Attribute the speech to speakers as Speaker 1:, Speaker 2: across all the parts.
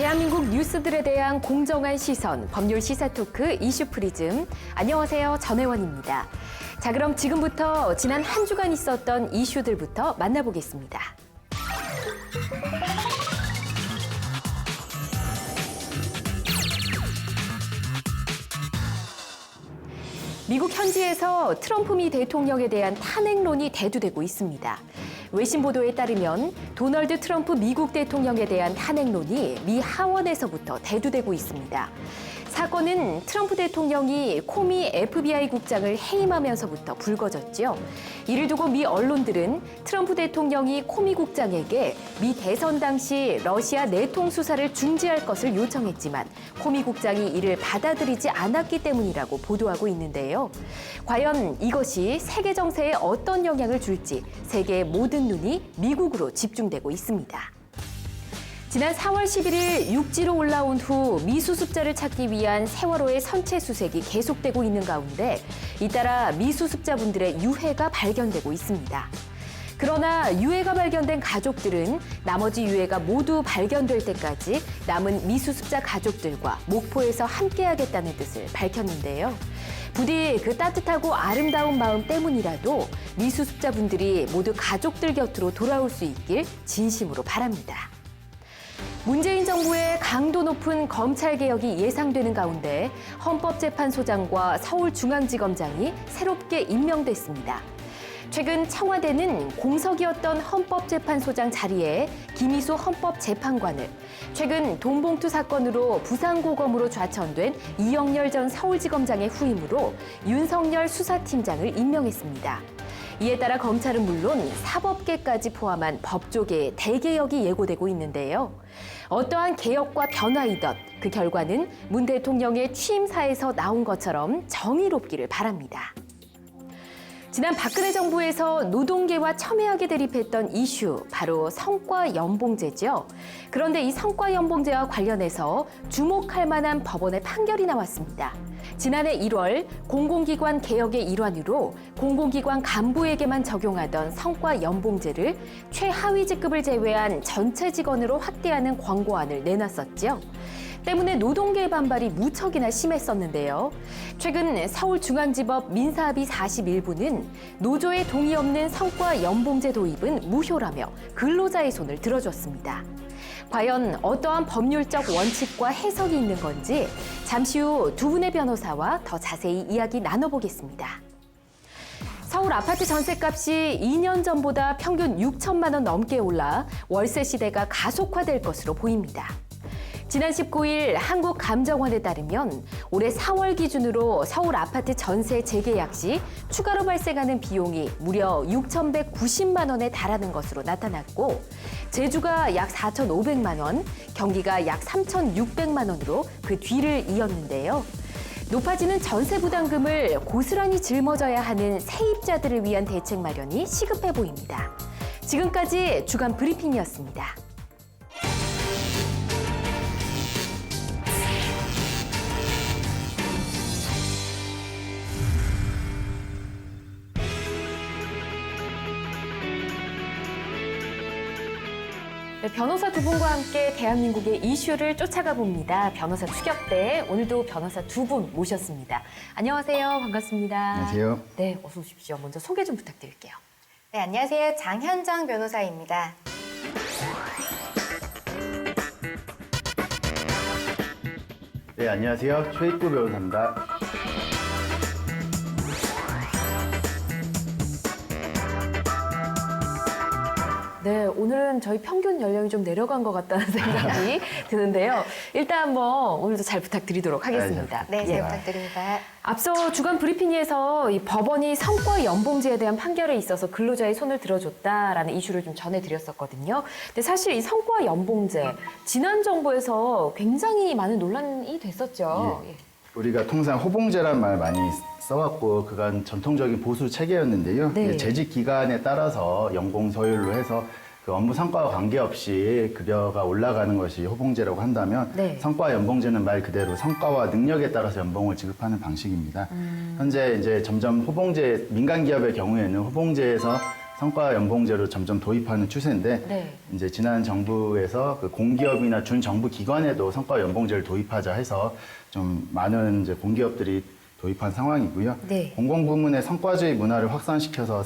Speaker 1: 대한민국 뉴스들에 대한 공정한 시선, 법률 시사 토크 이슈 프리즘. 안녕하세요, 전혜원입니다. 자, 그럼 지금부터 지난 한 주간 있었던 이슈들부터 만나보겠습니다. 미국 현지에서 트럼프 미 대통령에 대한 탄핵론이 대두되고 있습니다. 외신 보도에 따르면 도널드 트럼프 미국 대통령에 대한 탄핵론이 미 하원에서부터 대두되고 있습니다. 사건은 트럼프 대통령이 코미 FBI 국장을 해임하면서부터 불거졌죠. 이를 두고 미 언론들은 트럼프 대통령이 코미 국장에게 미 대선 당시 러시아 내통 수사를 중지할 것을 요청했지만 코미 국장이 이를 받아들이지 않았기 때문이라고 보도하고 있는데요. 과연 이것이 세계 정세에 어떤 영향을 줄지 세계의 모든 눈이 미국으로 집중되고 있습니다. 지난 4월 11일 육지로 올라온 후 미수습자를 찾기 위한 세월호의 선체 수색이 계속되고 있는 가운데 잇따라 미수습자분들의 유해가 발견되고 있습니다. 그러나 유해가 발견된 가족들은 나머지 유해가 모두 발견될 때까지 남은 미수습자 가족들과 목포에서 함께하겠다는 뜻을 밝혔는데요. 부디 그 따뜻하고 아름다운 마음 때문이라도 미수습자분들이 모두 가족들 곁으로 돌아올 수 있길 진심으로 바랍니다. 문재인 정부의 강도 높은 검찰개혁이 예상되는 가운데 헌법재판소장과 서울중앙지검장이 새롭게 임명됐습니다. 최근 청와대는 공석이었던 헌법재판소장 자리에 김희수 헌법재판관을, 최근 돈봉투 사건으로 부산고검으로 좌천된 이영렬 전 서울지검장의 후임으로 윤석열 수사팀장을 임명했습니다. 이에 따라 검찰은 물론 사법계까지 포함한 법조계의 대개혁이 예고되고 있는데요. 어떠한 개혁과 변화이든 그 결과는 문 대통령의 취임사에서 나온 것처럼 정의롭기를 바랍니다. 지난 박근혜 정부에서 노동계와 첨예하게 대립했던 이슈, 바로 성과연봉제죠. 그런데 이 성과연봉제와 관련해서 주목할 만한 법원의 판결이 나왔습니다. 지난해 1월 공공기관 개혁의 일환으로 공공기관 간부에게만 적용하던 성과연봉제를 최하위 직급을 제외한 전체 직원으로 확대하는 권고안을 내놨었죠. 때문에 노동계의 반발이 무척이나 심했었는데요. 최근 서울중앙지법 민사합의 41부는 노조의 동의 없는 성과연봉제 도입은 무효라며 근로자의 손을 들어줬습니다. 과연 어떠한 법률적 원칙과 해석이 있는 건지 잠시 후 두 분의 변호사와 더 자세히 이야기 나눠보겠습니다. 서울 아파트 전셋값이 2년 전보다 평균 6천만 원 넘게 올라 월세 시대가 가속화될 것으로 보입니다. 지난 19일 한국감정원에 따르면 올해 4월 기준으로 서울 아파트 전세 재계약 시 추가로 발생하는 비용이 무려 6,190만 원에 달하는 것으로 나타났고, 제주가 약 4,500만 원, 경기가 약 3,600만 원으로 그 뒤를 이었는데요. 높아지는 전세 부담금을 고스란히 짊어져야 하는 세입자들을 위한 대책 마련이 시급해 보입니다. 지금까지 주간 브리핑이었습니다. 네, 변호사 두 분과 함께 대한민국의 이슈를 쫓아가 봅니다. 변호사 추격대, 오늘도 변호사 두 분 모셨습니다. 안녕하세요. 반갑습니다.
Speaker 2: 안녕하세요.
Speaker 1: 네, 어서 오십시오. 먼저 소개 좀 부탁드릴게요.
Speaker 3: 네, 안녕하세요. 장현정 변호사입니다.
Speaker 2: 네, 안녕하세요. 최익구 변호사입니다.
Speaker 1: 네, 오늘은 저희 평균 연령이 좀 내려간 것 같다는 생각이 드는데요. 일단 한번 오늘도 잘 부탁드리도록 하겠습니다.
Speaker 3: 네, 잘
Speaker 1: 예.
Speaker 3: 부탁드립니다.
Speaker 1: 앞서 주간 브리핑에서 이 법원이 성과연봉제에 대한 판결에 있어서 근로자의 손을 들어줬다라는 이슈를 좀 전해드렸었거든요. 근데 사실 이 성과연봉제, 지난 정부에서 굉장히 많은 논란이 됐었죠.
Speaker 2: 예. 우리가 통상 호봉제란 말 많이 써왔고 그간 전통적인 보수 체계였는데요.
Speaker 1: 네.
Speaker 2: 재직 기간에 따라서 연봉 서열로 해서 그 업무 성과와 관계없이 급여가 올라가는 것이 호봉제라고 한다면
Speaker 1: 네.
Speaker 2: 성과 연봉제는 말 그대로 성과와 능력에 따라서 연봉을 지급하는 방식입니다. 현재 이제 점점 호봉제 민간 기업의 경우에는 호봉제에서 성과 연봉제로 점점 도입하는 추세인데
Speaker 1: 네.
Speaker 2: 이제 지난 정부에서 그 공기업이나 준정부 기관에도 성과 연봉제를 도입하자 해서 좀 많은 이제 공기업들이 도입한 상황이고요.
Speaker 3: 네.
Speaker 2: 공공부문의 성과주의 문화를 확산시켜서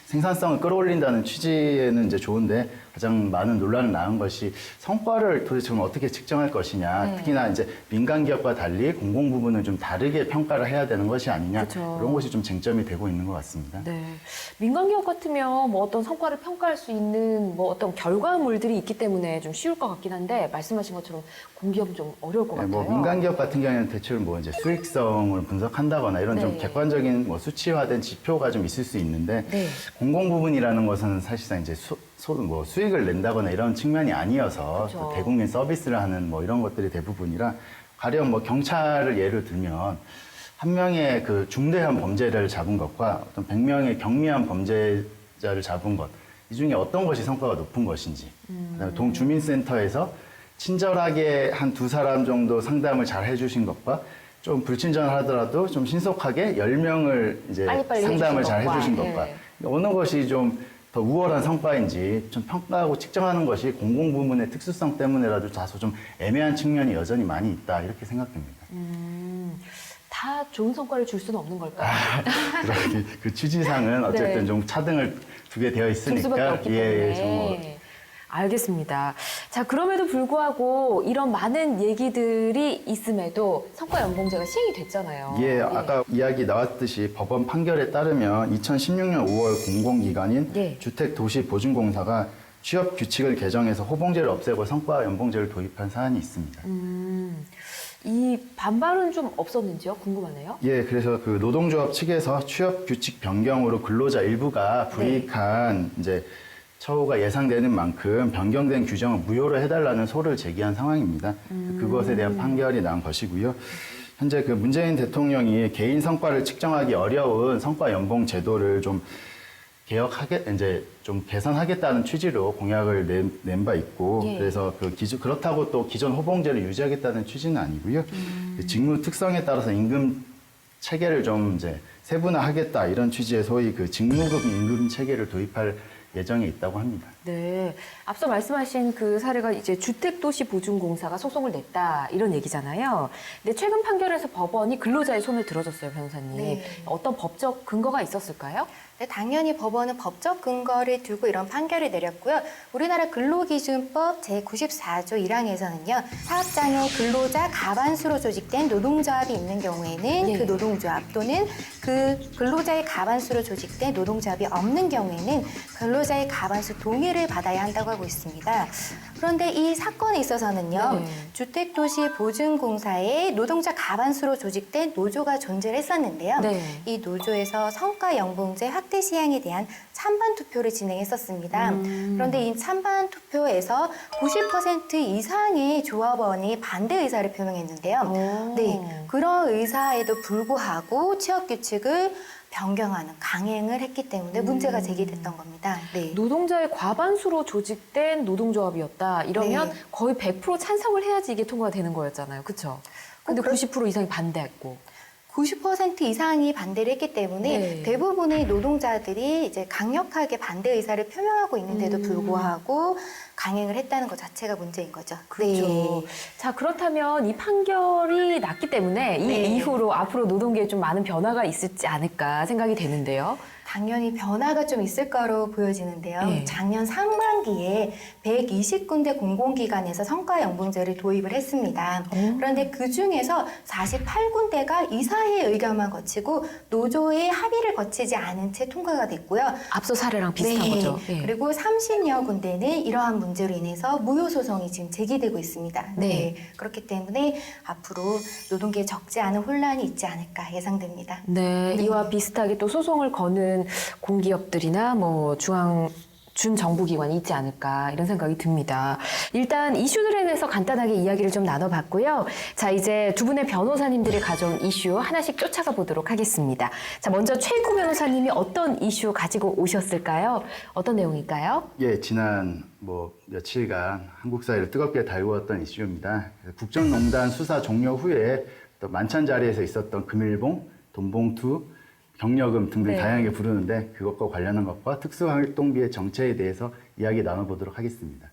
Speaker 2: 생산성을 끌어올린다는 취지에는 이제 좋은데 가장 많은 논란을 낳은 것이 성과를 도대체 그럼 어떻게 측정할 것이냐.
Speaker 1: 네.
Speaker 2: 특히나 이제 민간 기업과 달리 공공부문은 좀 다르게 평가를 해야 되는 것이 아니냐.
Speaker 1: 그렇죠.
Speaker 2: 그런 것이 좀 쟁점이 되고 있는 것 같습니다.
Speaker 1: 네. 민간 기업 같으면 뭐 어떤 성과를 평가할 수 있는 뭐 어떤 결과물들이 있기 때문에 좀 쉬울 것 같긴 한데 말씀하신 것처럼 공기업은 좀 어려울 것
Speaker 2: 네,
Speaker 1: 같아요.
Speaker 2: 뭐 민간 기업 같은 경우에는 대체로 뭐 이제 수익성을 분석한다거나 이런 좀
Speaker 1: 네.
Speaker 2: 객관적인 뭐 수치화된 지표가 좀 있을 수 있는데
Speaker 1: 네.
Speaker 2: 공공 부분이라는 것은 사실상 이제 뭐 수익을 낸다거나 이런 측면이 아니어서
Speaker 1: 그렇죠.
Speaker 2: 그 대국민 서비스를 하는 뭐 이런 것들이 대부분이라 가령 뭐 경찰을 예를 들면 한 명의 그 중대한 범죄를 잡은 것과 어떤 100명의 경미한 범죄자를 잡은 것 이 중에 어떤 것이 성과가 높은 것인지 그다음에 동주민센터에서 친절하게 한 두 사람 정도 상담을 잘 해주신 것과 좀 불친절하더라도 좀 신속하게 10명을 이제
Speaker 1: 빨리빨리
Speaker 2: 상담을
Speaker 1: 해주신
Speaker 2: 잘
Speaker 1: 것과,
Speaker 2: 해주신
Speaker 1: 예.
Speaker 2: 것과 어느 것이 좀 더 우월한 성과인지 좀 평가하고 측정하는 것이 공공부문의 특수성 때문에라도 다소 좀 애매한 측면이 여전히 많이 있다 이렇게 생각됩니다.
Speaker 1: 다 좋은 성과를 줄 수는 없는 걸까요?
Speaker 2: 그 취지상은 어쨌든
Speaker 1: 네.
Speaker 2: 좀 차등을 두게 되어
Speaker 1: 줄 수밖에
Speaker 2: 있으니까
Speaker 1: 없기 때문에. 알겠습니다. 자, 그럼에도 불구하고 이런 많은 얘기들이 있음에도 성과 연봉제가 시행이 됐잖아요.
Speaker 2: 예, 아까 이야기 나왔듯이 법원 판결에 따르면 2016년 5월 공공기관인
Speaker 1: 예.
Speaker 2: 주택도시보증공사가 취업 규칙을 개정해서 호봉제를 없애고 성과 연봉제를 도입한 사안이 있습니다.
Speaker 1: 이 반발은 좀 없었는지요? 궁금하네요.
Speaker 2: 예, 그래서 그 노동조합 측에서 취업 규칙 변경으로 근로자 일부가 불이익한 이제 처우가 예상되는 만큼 변경된 규정을 무효로 해달라는 소를 제기한 상황입니다. 그것에 대한 판결이 난 것이고요. 현재 그 문재인 대통령이 개인 성과를 측정하기 어려운 성과 연봉 제도를 좀 이제 좀 개선하겠다는 취지로 공약을 낸 바 있고,
Speaker 1: 예.
Speaker 2: 그래서 그렇다고 또 기존 호봉제를 유지하겠다는 취지는 아니고요. 직무 특성에 따라서 임금 체계를 좀 이제 세분화하겠다 이런 취지의 소위 그 직무급 임금 체계를 도입할 예정에 있다고 합니다.
Speaker 1: 네. 앞서 말씀하신 그 사례가 이제 주택도시보증공사가 소송을 냈다 이런 얘기잖아요. 근데 최근 판결에서 법원이 근로자의 손을 들어줬어요, 변호사님.
Speaker 3: 네.
Speaker 1: 어떤 법적 근거가 있었을까요?
Speaker 3: 네, 당연히 법원은 법적 근거를 두고 이런 판결을 내렸고요. 우리나라 근로기준법 제94조 1항에서는요. 사업장에 근로자 가반수로 조직된 노동조합이 있는 경우에는
Speaker 1: 네.
Speaker 3: 그 노동조합 또는 그 근로자의 가반수로 조직된 노동조합이 없는 경우에는 근로자의 가반수 동의를 받아야 한다고 하고 있습니다. 그런데 이 사건에 있어서는요.
Speaker 1: 네.
Speaker 3: 주택도시보증공사에 노동자 가반수로 조직된 노조가 존재를 했었는데요.
Speaker 1: 네.
Speaker 3: 이 노조에서 성과연봉제 확대 시행에 대한 찬반 투표를 진행했었습니다. 그런데 이 찬반 투표에서 90% 이상의 조합원이 반대 의사를 표명했는데요.
Speaker 1: 오.
Speaker 3: 네, 그런 의사에도 불구하고 취업 규칙을 변경하는 강행을 했기 때문에 문제가 제기됐던 겁니다. 네.
Speaker 1: 노동자의 과반수로 조직된 노동조합이었다. 이러면
Speaker 3: 네.
Speaker 1: 거의 100% 찬성을 해야지 이게 통과가 되는 거였잖아요. 그렇죠? 근데 90% 이상이 반대했고.
Speaker 3: 90% 이상이 반대를 했기 때문에
Speaker 1: 네.
Speaker 3: 대부분의 노동자들이 이제 강력하게 반대 의사를 표명하고 있는데도 불구하고 강행을 했다는 것 자체가 문제인 거죠.
Speaker 1: 그렇죠.
Speaker 3: 네.
Speaker 1: 자, 그렇다면 이 판결이 났기 때문에 이
Speaker 3: 네.
Speaker 1: 이후로 앞으로 노동계에 좀 많은 변화가 있을지 않을까 생각이 되는데요.
Speaker 3: 당연히 변화가 좀 있을 거로 보여지는데요.
Speaker 1: 네.
Speaker 3: 작년 상반기에 120군데 공공기관에서 성과연봉제를 도입을 했습니다. 그런데 그중에서 48군데가 이사회 의견만 거치고 노조의 합의를 거치지 않은 채 통과가 됐고요.
Speaker 1: 앞서 사례랑 비슷한
Speaker 3: 네.
Speaker 1: 거죠. 예.
Speaker 3: 그리고 30여 군데는 이러한 문제로 인해서 무효 소송이 지금 제기되고 있습니다.
Speaker 1: 네.
Speaker 3: 그렇기 때문에 앞으로 노동계에 적지 않은 혼란이 있지 않을까 예상됩니다.
Speaker 1: 네,
Speaker 3: 네.
Speaker 1: 이와 비슷하게 또 소송을 거는 공기업들이나 뭐 준정부기관이 있지 않을까 이런 생각이 듭니다. 일단 이슈들에 대해서 간단하게 이야기를 좀 나눠봤고요. 자, 이제 두 분의 변호사님들이 가져온 이슈 하나씩 쫓아가 보도록 하겠습니다. 자, 먼저 최일구 변호사님이 어떤 이슈 가지고 오셨을까요? 어떤 내용일까요?
Speaker 2: 예, 지난 뭐 며칠간 한국 사회를 뜨겁게 달구었던 이슈입니다. 국정농단 수사 종료 후에 또 만찬 자리에서 있었던 금일봉, 돈봉투, 병력금 등등
Speaker 1: 네.
Speaker 2: 다양하게 부르는데 그것과 관련한 것과 특수활동비의 정체에 대해서 이야기 나눠보도록 하겠습니다.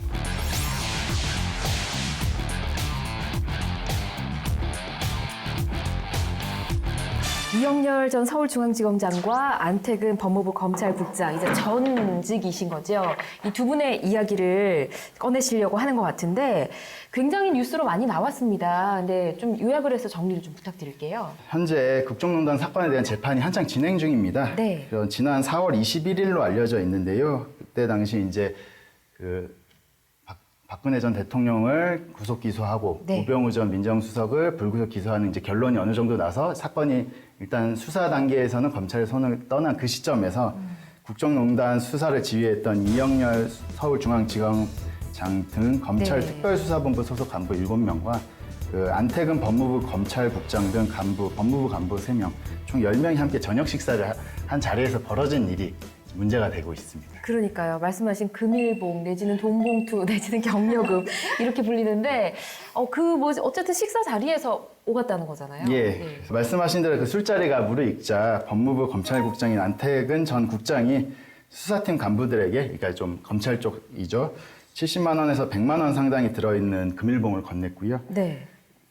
Speaker 1: 이영렬 전 서울중앙지검장과 안태근 법무부 검찰국장, 이제 전직이신 거죠. 이 두 분의 이야기를 꺼내시려고 하는 것 같은데 굉장히 뉴스로 많이 나왔습니다. 근데 좀 요약을 해서 정리를 좀 부탁드릴게요.
Speaker 2: 현재 국정농단 사건에 대한 재판이 한창 진행 중입니다.
Speaker 1: 네.
Speaker 2: 지난 4월 21일로 알려져 있는데요. 그때 당시 이제 박근혜 전 대통령을 구속 기소하고
Speaker 1: 네.
Speaker 2: 우병우 전 민정수석을 불구속 기소하는 이제 결론이 어느 정도 나서 사건이 일단 수사 단계에서는 검찰의 손을 떠난 그 시점에서 국정농단 수사를 지휘했던 이영렬 서울중앙지검장 등 검찰
Speaker 1: 네.
Speaker 2: 특별수사본부 소속 간부 7명과 그 안태근 법무부 검찰국장 등 간부, 법무부 간부 3명, 총 10명이 함께 저녁 식사를 한 자리에서 벌어진 일이 문제가 되고 있습니다.
Speaker 1: 그러니까요. 말씀하신 금일봉 내지는 돈봉투 내지는 경력금 이렇게 불리는데 어쨌든 식사 자리에서 오갔다는 거잖아요.
Speaker 2: 예. 그래서 말씀하신 대로 그 술자리가 무르익자 법무부 검찰국장인 안태근 전 국장이 수사팀 간부들에게, 그러니까 좀 검찰 쪽이죠, 70만 원에서 100만 원 상당이 들어있는 금일봉을 건넸고요.
Speaker 1: 네.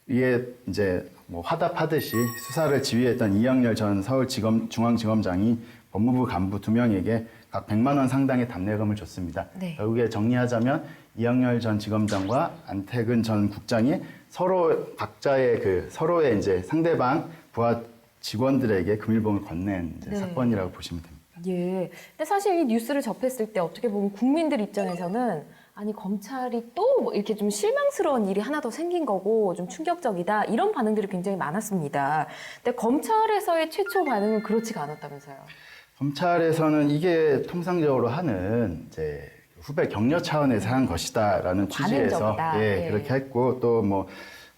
Speaker 2: 이에 이제 뭐 화답하듯이 수사를 지휘했던 이영렬 전 서울중앙지검장이 법무부 간부 2명에게 각 100만 원 상당의 답례금을 줬습니다.
Speaker 1: 네.
Speaker 2: 결국에 정리하자면 이영렬 전 지검장과 안태근 전 국장이 서로의 이제 상대방 부하 직원들에게 금일봉을 건넨 이제
Speaker 1: 네.
Speaker 2: 사건이라고 보시면 됩니다.
Speaker 1: 예. 근데 사실 이 뉴스를 접했을 때 어떻게 보면 국민들 입장에서는 아니 검찰이 또 뭐 이렇게 좀 실망스러운 일이 하나 더 생긴 거고 좀 충격적이다 이런 반응들이 굉장히 많았습니다. 근데 검찰에서의 최초 반응은 그렇지가 않았다면서요.
Speaker 2: 검찰에서는 이게 통상적으로 하는 이제 후배 격려 차원에서 한 것이다라는 취지에서
Speaker 1: 관행적이다. 예.
Speaker 2: 그렇게 했고, 또 뭐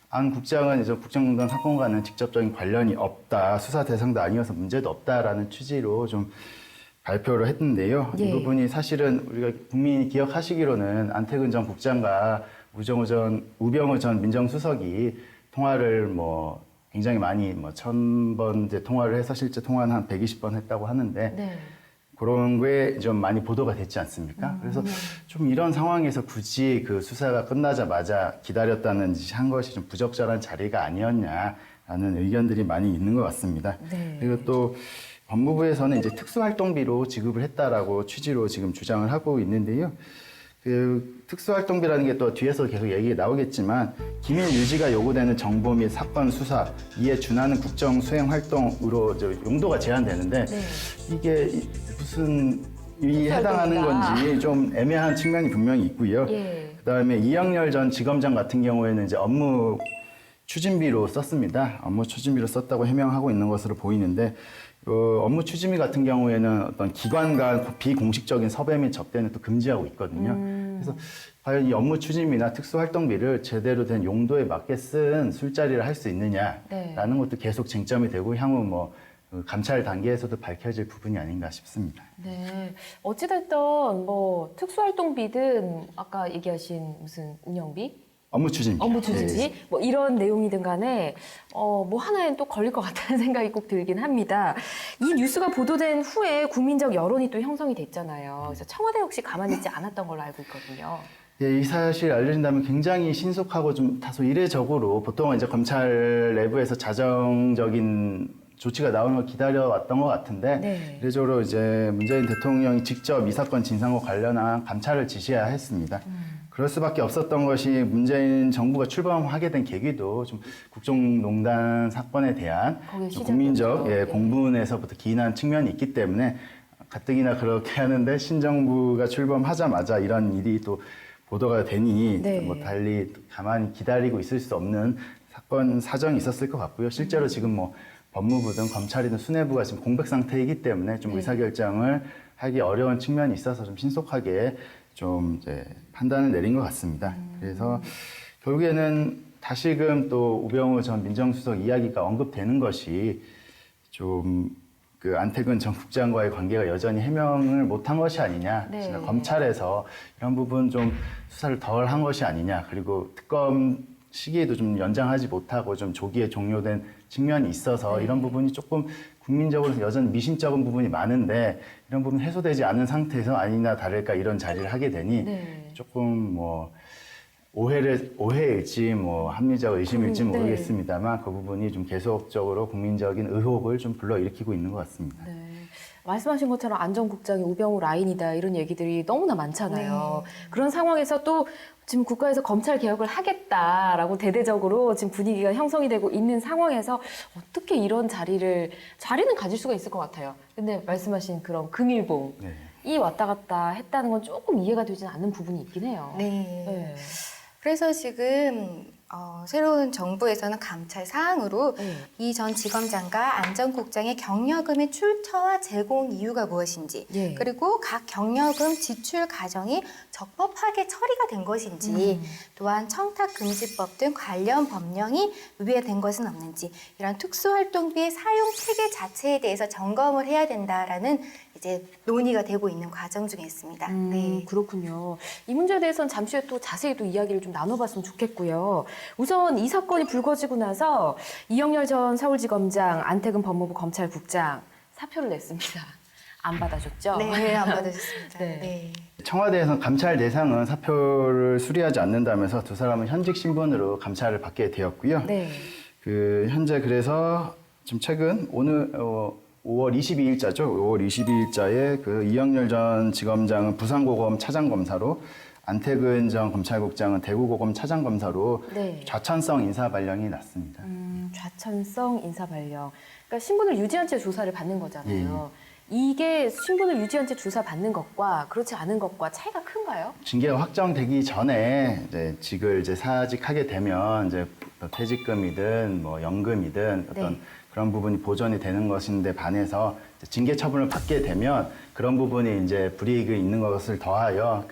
Speaker 2: 안 국장은 이제 국정농단 사건과는 직접적인 관련이 없다, 수사 대상도 아니어서 문제도 없다라는 취지로 좀 발표를 했는데요.
Speaker 1: 예.
Speaker 2: 이 부분이 사실은 우리가 국민이 기억하시기로는 안태근 전 국장과 우병우 전 민정수석이 통화를 뭐 굉장히 많이 1000번 이제 통화를 해서 실제 통화는 한 120번 했다고 하는데,
Speaker 1: 네.
Speaker 2: 그런 게 좀 많이 보도가 됐지 않습니까? 그래서 좀 이런 상황에서 굳이 그 수사가 끝나자마자 기다렸다는 짓 한 것이 좀 부적절한 자리가 아니었냐라는 의견들이 많이 있는 것 같습니다.
Speaker 1: 네.
Speaker 2: 그리고 또 법무부에서는 이제 특수활동비로 지급을 했다라고 취지로 지금 주장을 하고 있는데요. 그 특수활동비라는 게 또 뒤에서 계속 얘기 나오겠지만 기밀 유지가 요구되는 정보 및 사건 수사, 이에 준하는 국정 수행 활동으로 용도가 제한되는데
Speaker 1: 네.
Speaker 2: 이게 무슨 이 해당하는 건지 좀 애매한 측면이 분명히 있고요.
Speaker 1: 예.
Speaker 2: 그다음에 이영렬 전 지검장 같은 경우에는 이제 업무 추진비로 썼습니다. 업무 추진비로 썼다고 해명하고 있는 것으로 보이는데, 업무 추진비 같은 경우에는 어떤 기관 간 비공식적인 섭외 및 접대는 또 금지하고 있거든요. 그래서 과연 이 업무 추진비나 특수활동비를 제대로 된 용도에 맞게 쓴 술자리를 할 수 있느냐라는
Speaker 1: 네.
Speaker 2: 것도 계속 쟁점이 되고 향후 뭐 감찰 단계에서도 밝혀질 부분이 아닌가 싶습니다.
Speaker 1: 네. 어찌됐든 뭐 특수활동비든 아까 얘기하신 무슨 운영비?
Speaker 2: 업무 추진비.
Speaker 1: 업무 추진비? 뭐 이런 내용이든 간에 뭐 하나엔 또 걸릴 것 같다는 생각이 꼭 들긴 합니다. 이 뉴스가 보도된 후에 국민적 여론이 또 형성이 됐잖아요. 그래서 청와대 역시 가만히 있지 않았던 걸로 알고 있거든요.
Speaker 2: 예, 이 사실 알려진다면 굉장히 신속하고 좀 다소 이례적으로 보통은 이제 검찰 내부에서 자정적인 조치가 나오는 걸 기다려왔던 것 같은데,
Speaker 1: 네.
Speaker 2: 이례적으로 이제 문재인 대통령이 직접 이 사건 진상과 관련한 감찰을 지시해야 했습니다. 그럴 수밖에 없었던 것이 문재인 정부가 출범하게 된 계기도 좀 국정농단 사건에 대한
Speaker 1: 거기에
Speaker 2: 좀
Speaker 1: 시작됐죠.
Speaker 2: 국민적
Speaker 1: 네.
Speaker 2: 공분에서부터 기인한 측면이 있기 때문에 가뜩이나 그렇게 하는데 신정부가 출범하자마자 이런 일이 또 보도가 되니
Speaker 1: 네.
Speaker 2: 뭐 달리 가만히 기다리고 있을 수 없는 사건 사정이 있었을 것 같고요. 실제로 지금 뭐 법무부든 검찰이든 수뇌부가 지금 공백 상태이기 때문에 좀
Speaker 1: 네.
Speaker 2: 의사결정을 하기 어려운 측면이 있어서 좀 신속하게 좀 이제 판단을 내린 것 같습니다. 그래서 결국에는 다시금 또 우병우 전 민정수석 이야기가 언급되는 것이 좀 그 안태근 전 국장과의 관계가 여전히 해명을 못한 것이 아니냐.
Speaker 1: 네.
Speaker 2: 검찰에서 이런 부분 좀 수사를 덜 한 것이 아니냐. 그리고 특검 시기에도 좀 연장하지 못하고 좀 조기에 종료된 측면이 있어서
Speaker 1: 네.
Speaker 2: 이런 부분이 조금 국민적으로 여전히 미심쩍은 부분이 많은데 이런 부분 해소되지 않은 상태에서 아니나 다를까 이런 자리를 하게 되니
Speaker 1: 네.
Speaker 2: 조금 뭐 오해일지 뭐 합리적 의심일지
Speaker 1: 네.
Speaker 2: 모르겠습니다만 그 부분이 좀 계속적으로 국민적인 의혹을 좀 불러일으키고 있는 것 같습니다.
Speaker 1: 네. 말씀하신 것처럼 안전국장이 우병우 라인이다 이런 얘기들이 너무나 많잖아요. 그런 상황에서 또 지금 국가에서 검찰 개혁을 하겠다라고 대대적으로 지금 분위기가 형성이 되고 있는 상황에서 어떻게 이런 자리는 가질 수가 있을 것 같아요. 근데 말씀하신 그런 금일봉
Speaker 2: 네.
Speaker 1: 이 왔다 갔다 했다는 건 조금 이해가 되지는 않는 부분이 있긴 해요.
Speaker 3: 네.
Speaker 1: 네.
Speaker 3: 그래서 지금 새로운 정부에서는 감찰 사항으로
Speaker 1: 네.
Speaker 3: 이 전 지검장과 안전국장의 경력금의 출처와 제공 이유가 무엇인지
Speaker 1: 예.
Speaker 3: 그리고 각 경력금 지출 과정이 적법하게 처리가 된 것인지 또한 청탁금지법 등 관련 법령이 위배된 것은 없는지 이런 특수활동비의 사용 체계 자체에 대해서 점검을 해야 된다라는 이제 논의가 되고 있는 과정 중에 있습니다. 네.
Speaker 1: 그렇군요. 이 문제에 대해서는 잠시 후에 또 자세히 또 이야기를 좀 나눠봤으면 좋겠고요. 우선 이 사건이 불거지고 나서 이영렬 전 서울지검장, 안태근 법무부 검찰국장 사표를 냈습니다. 안 받아줬죠?
Speaker 3: 네, 안 받으셨습니다.
Speaker 1: 네.
Speaker 3: 네.
Speaker 2: 청와대에서는 감찰 대상은 사표를 수리하지 않는다면서 두 사람은 현직 신분으로 감찰을 받게 되었고요.
Speaker 1: 네.
Speaker 2: 현재 그래서 지금 최근 오늘 5월 22일자죠. 5월 22일자에 그 이영렬 전 지검장은 부산고검 차장검사로 안태근 전 검찰국장은 대구고검 차장검사로
Speaker 1: 네.
Speaker 2: 좌천성 인사발령이 났습니다.
Speaker 1: 좌천성 인사발령. 그러니까 신분을 유지한 채 조사를 받는 거잖아요. 이게 신분을 유지한 채 조사 받는 것과 그렇지 않은 것과 차이가 큰가요?
Speaker 2: 징계가 확정되기 전에 이제 직을 이제 사직하게 되면 이제 퇴직금이든 뭐 연금이든 어떤
Speaker 1: 네.
Speaker 2: 그런 부분이 보전이 되는 것인데 반해서 이제 징계 처분을 받게 되면 그런 부분이 이제 불이익이 있는 것을 더하여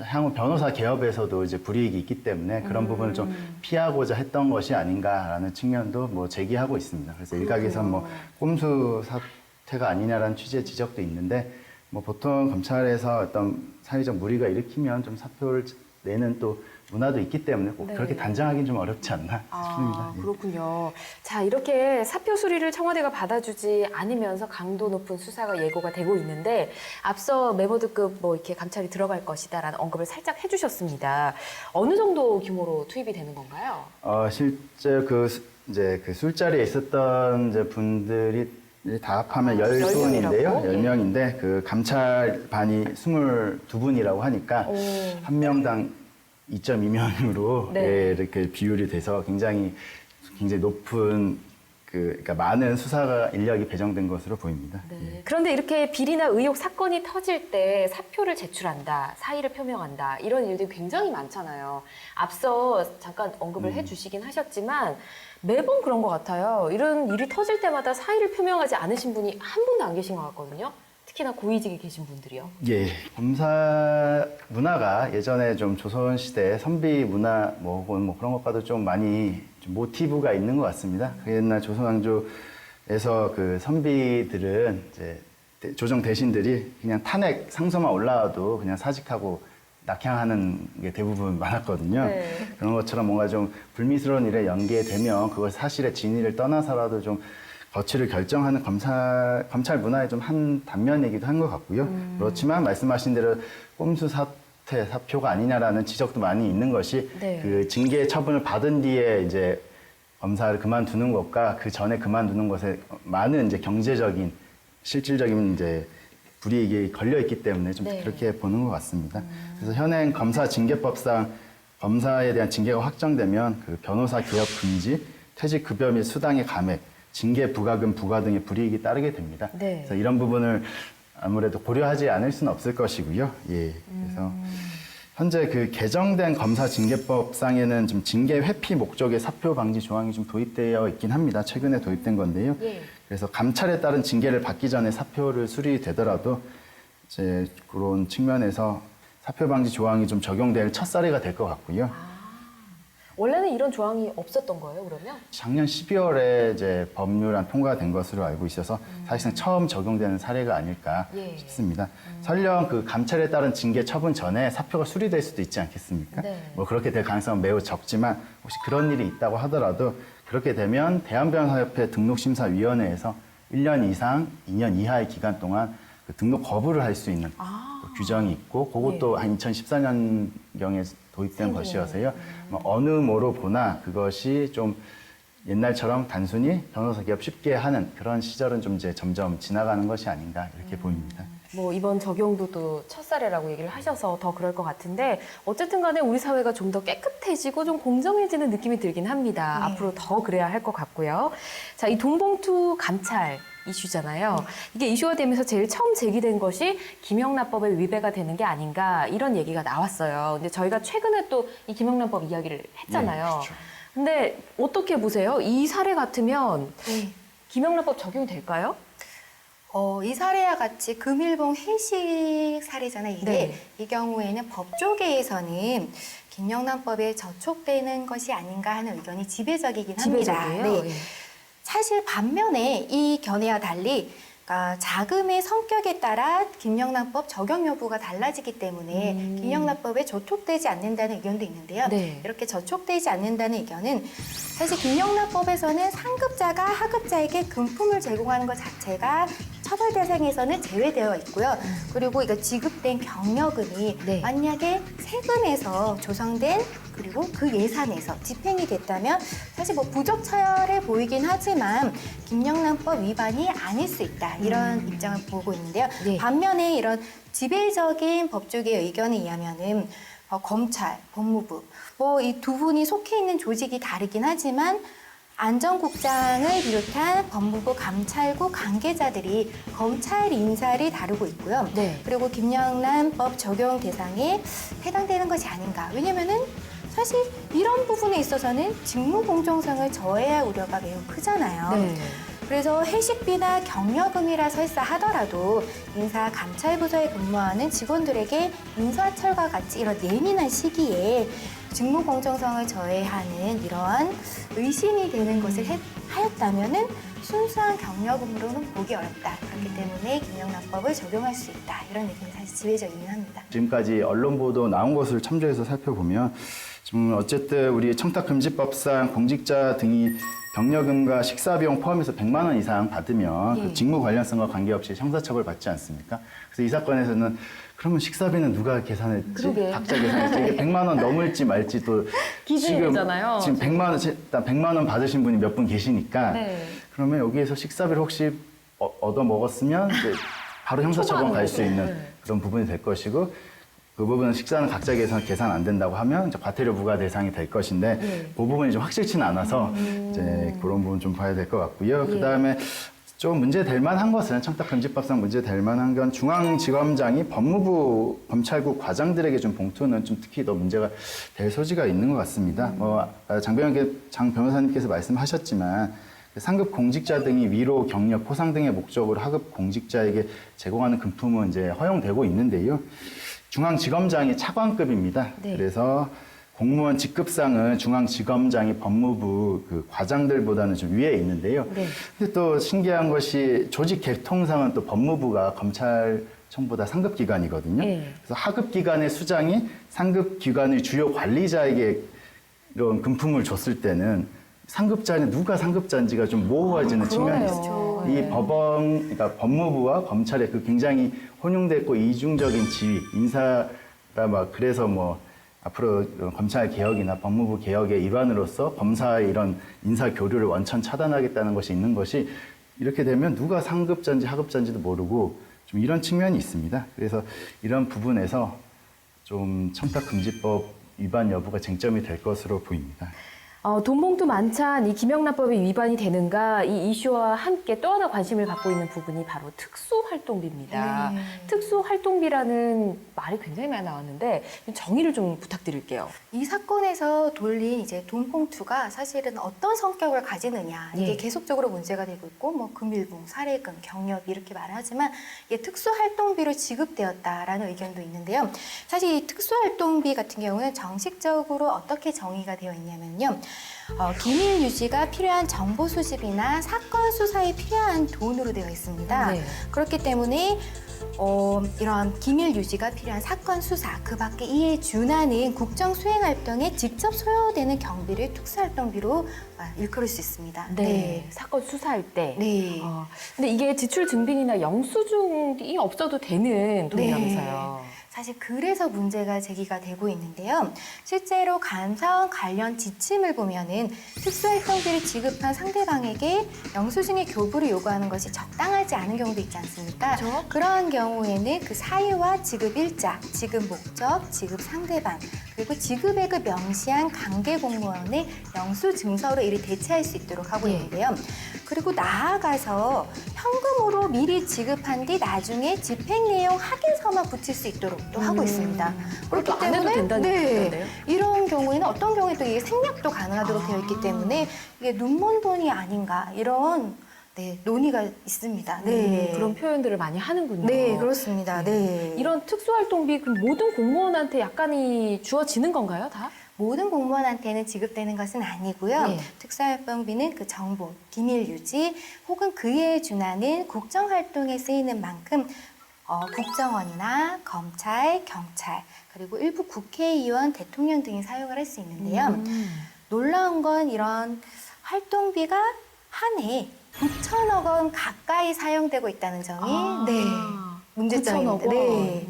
Speaker 2: 향후 변호사 개업에서도 이제 불이익이 있기 때문에 그런 부분을 좀 피하고자 했던 것이 아닌가라는 측면도 뭐 제기하고 있습니다. 그래서 일각에서 뭐 꼼수 사태가 아니냐라는 취지의 지적도 있는데 뭐 보통 검찰에서 어떤 사회적 무리가 일으키면 좀 사표를 내는 또 문화도 있기 때문에 꼭
Speaker 1: 네.
Speaker 2: 그렇게 단정하기는 좀 어렵지 않나 싶습니다. 예.
Speaker 1: 그렇군요. 자, 이렇게 사표 수리를 청와대가 받아주지 않으면서 강도 높은 수사가 예고가 되고 있는데 앞서 메모드급 뭐 이렇게 감찰이 들어갈 것이다라는 언급을 살짝 해주셨습니다. 어느 정도 규모로 투입이 되는 건가요?
Speaker 2: 실제 이제 그 술자리에 있었던 이제 분들이 다 합하면 10분인데요.
Speaker 1: 명이라고?
Speaker 2: 10명인데 그 감찰반이 22분이라고 하니까
Speaker 1: 오.
Speaker 2: 한 명당 2.2명으로
Speaker 1: 네.
Speaker 2: 이렇게 비율이 돼서 굉장히 높은 그러니까 많은 수사 인력이 배정된 것으로 보입니다.
Speaker 1: 네. 그런데 이렇게 비리나 의혹 사건이 터질 때 사표를 제출한다, 사의를 표명한다 이런 일들이 굉장히 많잖아요. 앞서 잠깐 언급을 해주시긴 하셨지만 매번 그런 것 같아요. 이런 일이 터질 때마다 사의를 표명하지 않으신 분이 한 분도 안 계신 것 같거든요. 특히나 고위직에 계신 분들이요.
Speaker 2: 예, 검사 문화가 예전에 좀 조선시대 선비 문화 혹은 뭐 그런 것과도 좀 많이 좀 모티브가 있는 것 같습니다. 그 옛날 조선왕조에서 그 선비들은 이제 조정 대신들이 그냥 탄핵 상소만 올라와도 그냥 사직하고 낙향하는 게 대부분 많았거든요.
Speaker 1: 네.
Speaker 2: 그런 것처럼 뭔가 좀 불미스러운 일에 연계되면 그걸 사실의 진위를 떠나서라도 좀 거취를 결정하는 검찰 문화의 좀 한 단면이기도 한 것 같고요. 그렇지만 말씀하신 대로 꼼수 사태, 사표가 아니냐라는 지적도 많이 있는 것이
Speaker 1: 네.
Speaker 2: 그 징계 처분을 받은 뒤에 이제 검사를 그만두는 것과 그 전에 그만두는 것에 많은 이제 경제적인 실질적인 이제 불이익이 걸려 있기 때문에 좀
Speaker 1: 네.
Speaker 2: 그렇게 보는 것 같습니다. 그래서 현행 검사 징계법상 검사에 대한 징계가 확정되면 그 변호사 개업 금지, 퇴직 급여 및 수당의 감액, 징계 부과금 부과 등의 불이익이 따르게 됩니다.
Speaker 1: 네.
Speaker 2: 그래서 이런 부분을 아무래도 고려하지 않을 수는 없을 것이고요. 예. 그래서 현재 그 개정된 검사징계법상에는 좀 징계 회피 목적의 사표 방지 조항이 좀 도입되어 있긴 합니다. 최근에 도입된 건데요.
Speaker 1: 예.
Speaker 2: 그래서 감찰에 따른 징계를 받기 전에 사표를 수리되더라도 이제 그런 측면에서 사표 방지 조항이 좀 적용될 첫사례가 될 것 같고요.
Speaker 1: 원래는 이런 조항이 없었던 거예요, 그러면?
Speaker 2: 작년 12월에 이제 법률안 통과된 것으로 알고 있어서 사실상 처음 적용되는 사례가 아닐까
Speaker 1: 예.
Speaker 2: 싶습니다. 설령 그 감찰에 따른 징계 처분 전에 사표가 수리될 수도 있지 않겠습니까?
Speaker 1: 네.
Speaker 2: 뭐 그렇게 될 가능성은 매우 적지만 혹시 그런 일이 있다고 하더라도 그렇게 되면 대한변호사협회 등록심사위원회에서 1년 이상, 2년 이하의 기간 동안 그 등록 거부를 할 수 있는 또 규정이 있고 그것도 한 2014년경에 도입된 것이어서요. 어느 뭐로 보나 그것이 좀 옛날처럼 단순히 변호사 개업 쉽게 하는 그런 시절은 좀 이제 점점 지나가는 것이 아닌가 이렇게 보입니다.
Speaker 1: 뭐 이번 적용도 또 첫 사례라고 얘기를 하셔서 더 그럴 것 같은데 어쨌든 간에 우리 사회가 좀 더 깨끗해지고 좀 공정해지는 느낌이 들긴 합니다.
Speaker 3: 네.
Speaker 1: 앞으로 더 그래야 할 것 같고요. 자, 이 돈봉투 감찰 이슈잖아요. 이게 이슈가 되면서 제일 처음 제기된 것이 김영란법에 위배가 되는 게 아닌가 이런 얘기가 나왔어요. 근데 저희가 최근에 또 이 김영란법 이야기를 했잖아요.
Speaker 2: 네, 그렇죠.
Speaker 1: 근데 어떻게 보세요? 이 사례 같으면
Speaker 3: 네.
Speaker 1: 김영란법 적용이 될까요?
Speaker 3: 이 사례와 같이 금일봉 회식 사례잖아요. 이게
Speaker 1: 네.
Speaker 3: 이 경우에는 법조계에서는 김영란법에 저촉되는 것이 아닌가 하는 의견이 지배적이긴 합니다.
Speaker 1: 지배적이에요.
Speaker 3: 네.
Speaker 1: 예.
Speaker 3: 사실 반면에 이 견해와 달리 그러니까 자금의 성격에 따라 김영란법 적용 여부가 달라지기 때문에 김영란법에 저촉되지 않는다는 의견도 있는데요.
Speaker 1: 네.
Speaker 3: 이렇게 저촉되지 않는다는 의견은 사실 김영란법에서는 상급자가 하급자에게 금품을 제공하는 것 자체가 처벌 대상에서는 제외되어 있고요. 그리고 이거 지급된 경력금이
Speaker 1: 네.
Speaker 3: 만약에 세금에서 조성된 그리고 그 예산에서 집행이 됐다면 사실 뭐 부적절해 보이긴 하지만 김영란법 위반이 아닐 수 있다 이런 입장을 보고 있는데요.
Speaker 1: 네.
Speaker 3: 반면에 이런 지배적인 법조계 의견에 의하면은 검찰, 법무부 뭐 이 두 분이 속해 있는 조직이 다르긴 하지만 안전국장을 비롯한 법무부 감찰국 관계자들이 검찰 인사를 다루고 있고요.
Speaker 1: 네.
Speaker 3: 그리고 김영란법 적용 대상에 해당되는 것이 아닌가. 왜냐면은 사실 이런 부분에 있어서는 직무 공정성을 저해할 우려가 매우 크잖아요.
Speaker 1: 네.
Speaker 3: 그래서 회식비나 경력금이라 설사 하더라도 인사 감찰부서에 근무하는 직원들에게 인사철과 같이 이런 예민한 시기에 직무 공정성을 저해하는 이러한 의심이 되는 것을 하였다면은 순수한 경력금으로는 보기 어렵다. 그렇기 때문에 김영란법을 적용할 수 있다. 이런 의견이 사실 지배적이긴 합니다.
Speaker 2: 지금까지 언론 보도 나온 것을 참조해서 살펴보면 지금 어쨌든 우리 청탁금지법상 공직자 등이 경력금과 식사비용 포함해서 100만 원 이상 받으면
Speaker 1: 예.
Speaker 2: 그 직무 관련성과 관계없이 형사처벌 받지 않습니까? 그래서 이 사건에서는 그러면 식사비는 누가 계산했지?
Speaker 1: 그러게.
Speaker 2: 각자 계산했지? 이게 100만 원 넘을지 말지도
Speaker 1: 기준이 되잖아요.
Speaker 2: 지금 100만 원 받으신 분이 몇 분 계시니까
Speaker 1: 네.
Speaker 2: 그러면 여기에서 식사비를 혹시 얻어 먹었으면 이제 바로 형사처벌 갈 수 있는
Speaker 1: 네.
Speaker 2: 그런 부분이 될 것이고 그 부분은 식사는 각자 계산 안 된다고 하면 이제 과태료 부과 대상이 될 것인데
Speaker 1: 네.
Speaker 2: 그 부분이 좀 확실치는 않아서 이제 그런 부분 좀 봐야 될 것 같고요.
Speaker 1: 예.
Speaker 2: 그다음에 좀 문제 될 만한 것은 청탁금지법상 문제 될 만한 건 중앙지검장이 법무부 검찰국 과장들에게 준 봉투는 좀 특히 더 문제가 될 소지가 있는 것 같습니다. 장 변호사님께서 말씀하셨지만 상급 공직자 등이 위로, 경력, 포상 등의 목적으로 하급 공직자에게 제공하는 금품은 이제 허용되고 있는데요. 중앙지검장이 차관급입니다.
Speaker 1: 네.
Speaker 2: 그래서 공무원 직급상은 중앙지검장이 법무부 그 과장들보다는 좀 위에 있는데요.
Speaker 1: 네.
Speaker 2: 근데 또 신기한 것이 조직 개통상은 또 법무부가 검찰청보다 상급 기관이거든요.
Speaker 1: 네.
Speaker 2: 그래서 하급 기관의 수장이 상급 기관의 주요 관리자에게 이런 금품을 줬을 때는 상급자는 누가 상급자인지가 좀 모호해지는 측면이 있어요.
Speaker 1: 그러네요.
Speaker 2: 이 법원, 그러니까 법무부와 검찰의 그 굉장히 혼용됐고 이중적인 지위, 인사가 막 그래서 뭐 앞으로 이런 검찰 개혁이나 법무부 개혁의 일환으로서 검사의 이런 인사 교류를 원천 차단하겠다는 것이 있는 것이 이렇게 되면 누가 상급자인지 하급자인지도 모르고 좀 이런 측면이 있습니다. 그래서 이런 부분에서 좀 청탁금지법 위반 여부가 쟁점이 될 것으로 보입니다.
Speaker 1: 돈봉투 만찬 이 김영란법이 위반이 되는가 이 이슈와 함께 또 하나 관심을 갖고 있는 부분이 바로 특수활동비입니다. 특수활동비라는 말이 굉장히 많이 나왔는데 정의를 좀 부탁드릴게요.
Speaker 3: 이 사건에서 돌린 이제 돈봉투가 사실은 어떤 성격을 가지느냐 이게
Speaker 1: 예.
Speaker 3: 계속적으로 문제가 되고 있고 뭐 금일봉, 사례금, 경력 이렇게 말하지만 이게 특수활동비로 지급되었다라는 의견도 있는데요. 사실 이 특수활동비 같은 경우는 정식적으로 어떻게 정의가 되어 있냐면요. 기밀 유지가 필요한 정보 수집이나 사건 수사에 필요한 돈으로 되어 있습니다.
Speaker 1: 네.
Speaker 3: 그렇기 때문에 이런 기밀 유지가 필요한 사건 수사, 그 밖에 이에 준하는 국정 수행 활동에 직접 소요되는 경비를 특수활동비로 일컬을 수 있습니다.
Speaker 1: 네. 사건 수사할 때.
Speaker 3: 네.
Speaker 1: 근데 이게 지출 증빙이나 영수증이 없어도 되는 돈이라면서요.
Speaker 3: 사실 그래서 문제가 제기가 되고 있는데요. 실제로 감사원 관련 지침을 보면은 특수활동비를 지급한 상대방에게 영수증의 교부를 요구하는 것이 적당하지 않은 경우도 있지 않습니까?
Speaker 1: 그렇죠.
Speaker 3: 그러한 경우에는 그 사유와 지급 일자, 지급 목적, 지급 상대방, 그리고 지급액을 명시한 관계 공무원의 영수증서로 이를 대체할 수 있도록 하고
Speaker 1: 예.
Speaker 3: 있는데요. 그리고 나아가서 현금으로 미리 지급한 뒤 나중에 집행 내용 확인서만 붙일 수 있도록 또 하고 있습니다.
Speaker 1: 그렇게 안 해도 된다는 얘기인데요?
Speaker 3: 이런 경우에는 어떤 경우에도 이게 생략도 가능하도록 되어 있기 때문에 이게 눈먼 돈이 아닌가 이런 논의가 있습니다. 네.
Speaker 1: 그런 표현들을 많이 하는군요.
Speaker 3: 네, 그렇습니다. 네.
Speaker 1: 이런 특수활동비 그럼 모든 공무원한테 약간이 주어지는 건가요, 다?
Speaker 3: 모든 공무원한테는 지급되는 것은 아니고요.
Speaker 1: 네.
Speaker 3: 특수활동비는 그 정보, 기밀 유지 혹은 그에 준하는 국정활동에 쓰이는 만큼 국정원이나 검찰, 경찰, 그리고 일부 국회의원, 대통령 등이 사용을 할 수 있는데요. 놀라운 건 이런 활동비가 한 해 9천억 원 가까이 사용되고 있다는 점이 문제점입니다.
Speaker 1: 9천억 원.
Speaker 3: 네.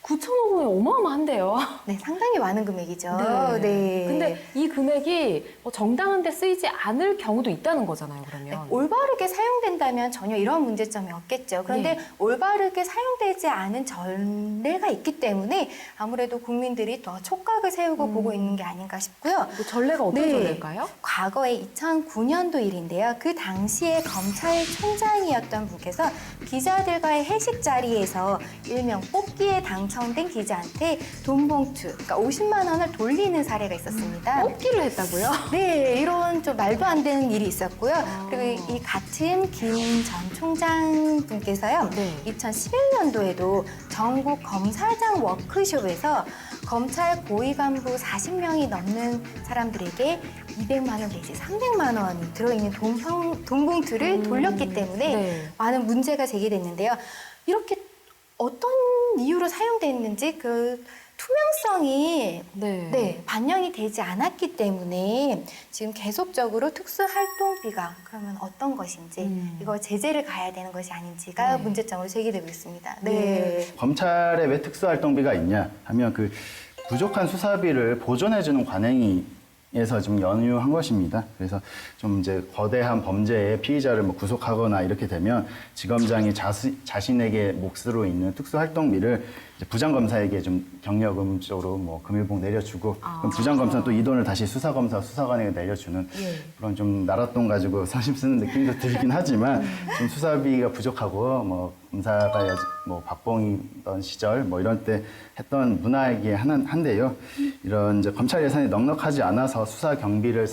Speaker 1: 9천억 원이 어마어마한데요.
Speaker 3: 네, 상당히 많은 금액이죠. 네.
Speaker 1: 근데 이 금액이 정당한 데 쓰이지 않을 경우도 있다는 거잖아요, 그러면.
Speaker 3: 네, 올바르게 사용된다면 전혀 이런 문제점이 없겠죠. 그런데 올바르게 사용되지 않은 전례가 있기 때문에 아무래도 국민들이 더 촉각을 세우고 보고 있는 게 아닌가 싶고요.
Speaker 1: 뭐 전례가 어떤
Speaker 3: 네.
Speaker 1: 전례일까요?
Speaker 3: 과거에 2009년도 일인데요. 그 당시에 검찰총장이었던 분께서 기자들과의 회식 자리에서 일명 뽑기에 당첨된 기자한테 돈 봉투, 그러니까 50만 원을 돌리는 사례가 있었습니다.
Speaker 1: 뽑기를 했다고요?
Speaker 3: 네, 이런 좀 말도 안 되는 일이 있었고요. 그리고 이 같은 김 전 총장 분께서요.
Speaker 1: 네.
Speaker 3: 2011년도에도 전국 검사장 워크숍에서 검찰 고위 간부 40명이 넘는 사람들에게 200만 원 내지 300만 원이 들어있는 돈 봉투를 돌렸기 때문에
Speaker 1: 네.
Speaker 3: 많은 문제가 제기됐는데요. 이렇게 어떤 이유로 사용됐는지 그 투명성이 반영이 되지 않았기 때문에 지금 계속적으로 특수활동비가 그러면 어떤 것인지 이거 제재를 가야 되는 것이 아닌지가 문제점으로 제기되고 있습니다. 네.
Speaker 2: 검찰에 왜 특수활동비가 있냐 하면 그 부족한 수사비를 보존해주는 관행에서 좀 연유한 것입니다. 그래서 좀 이제 거대한 범죄의 피의자를 뭐 구속하거나 이렇게 되면 지검장이 자신에게 몫으로 있는 특수활동비를 이제 부장검사에게 좀 경력금 쪽으로 뭐 금일봉 내려주고 그럼 부장검사는 또 이 돈을 다시 수사검사, 수사관에게 내려주는 그런 좀 나랏돈 가지고 사심 쓰는 느낌도 들긴 하지만 좀 수사비가 부족하고 뭐 검사가 뭐 박봉이던 시절 뭐 이런 때 했던 문화이긴 한데요. 이런 이제 검찰 예산이 넉넉하지 않아서 수사 경비를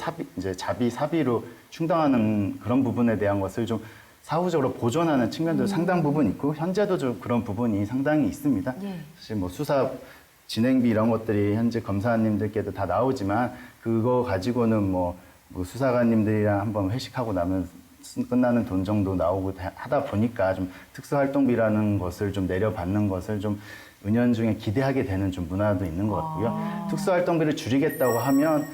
Speaker 2: 자비 사비로 충당하는 그런 부분에 대한 것을 좀 사후적으로 보존하는 측면도 상당 부분 있고 현재도 좀 그런 부분이 상당히 있습니다. 사실 뭐 수사 진행비 이런 것들이 현재 검사님들께도 다 나오지만 그거 가지고는 뭐 수사관님들이랑 한번 회식하고 나면 끝나는 돈 정도 나오고 하다 보니까 좀 특수활동비라는 것을 좀 내려받는 것을 좀 은연중에 기대하게 되는 좀 문화도 있는 것 같고요. 특수활동비를 줄이겠다고 하면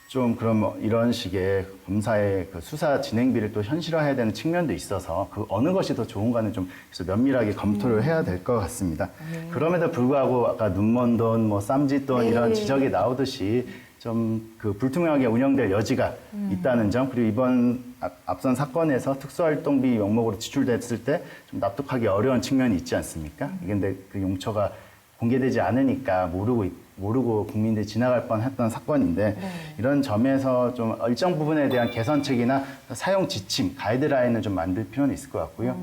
Speaker 2: 좀 그럼 이런 식의 검사의 그 수사 진행비를 또 현실화해야 되는 측면도 있어서 그 어느 것이 더 좋은가는 좀 그래서 면밀하게 검토를 해야 될 것 같습니다. 그럼에도 불구하고 아까 눈먼 돈, 뭐 쌈짓돈 이런 지적이 나오듯이 좀 그 불투명하게 운영될 여지가 있다는 점 그리고 이번 앞선 사건에서 특수활동비 명목으로 지출됐을 때 좀 납득하기 어려운 측면이 있지 않습니까? 근데 그 용처가 공개되지 않으니까 모르고 국민들이 지나갈 뻔했던 사건인데 이런 점에서 좀 일정 부분에 대한 개선책이나 사용 지침, 가이드라인을 좀 만들 필요는 있을 것 같고요.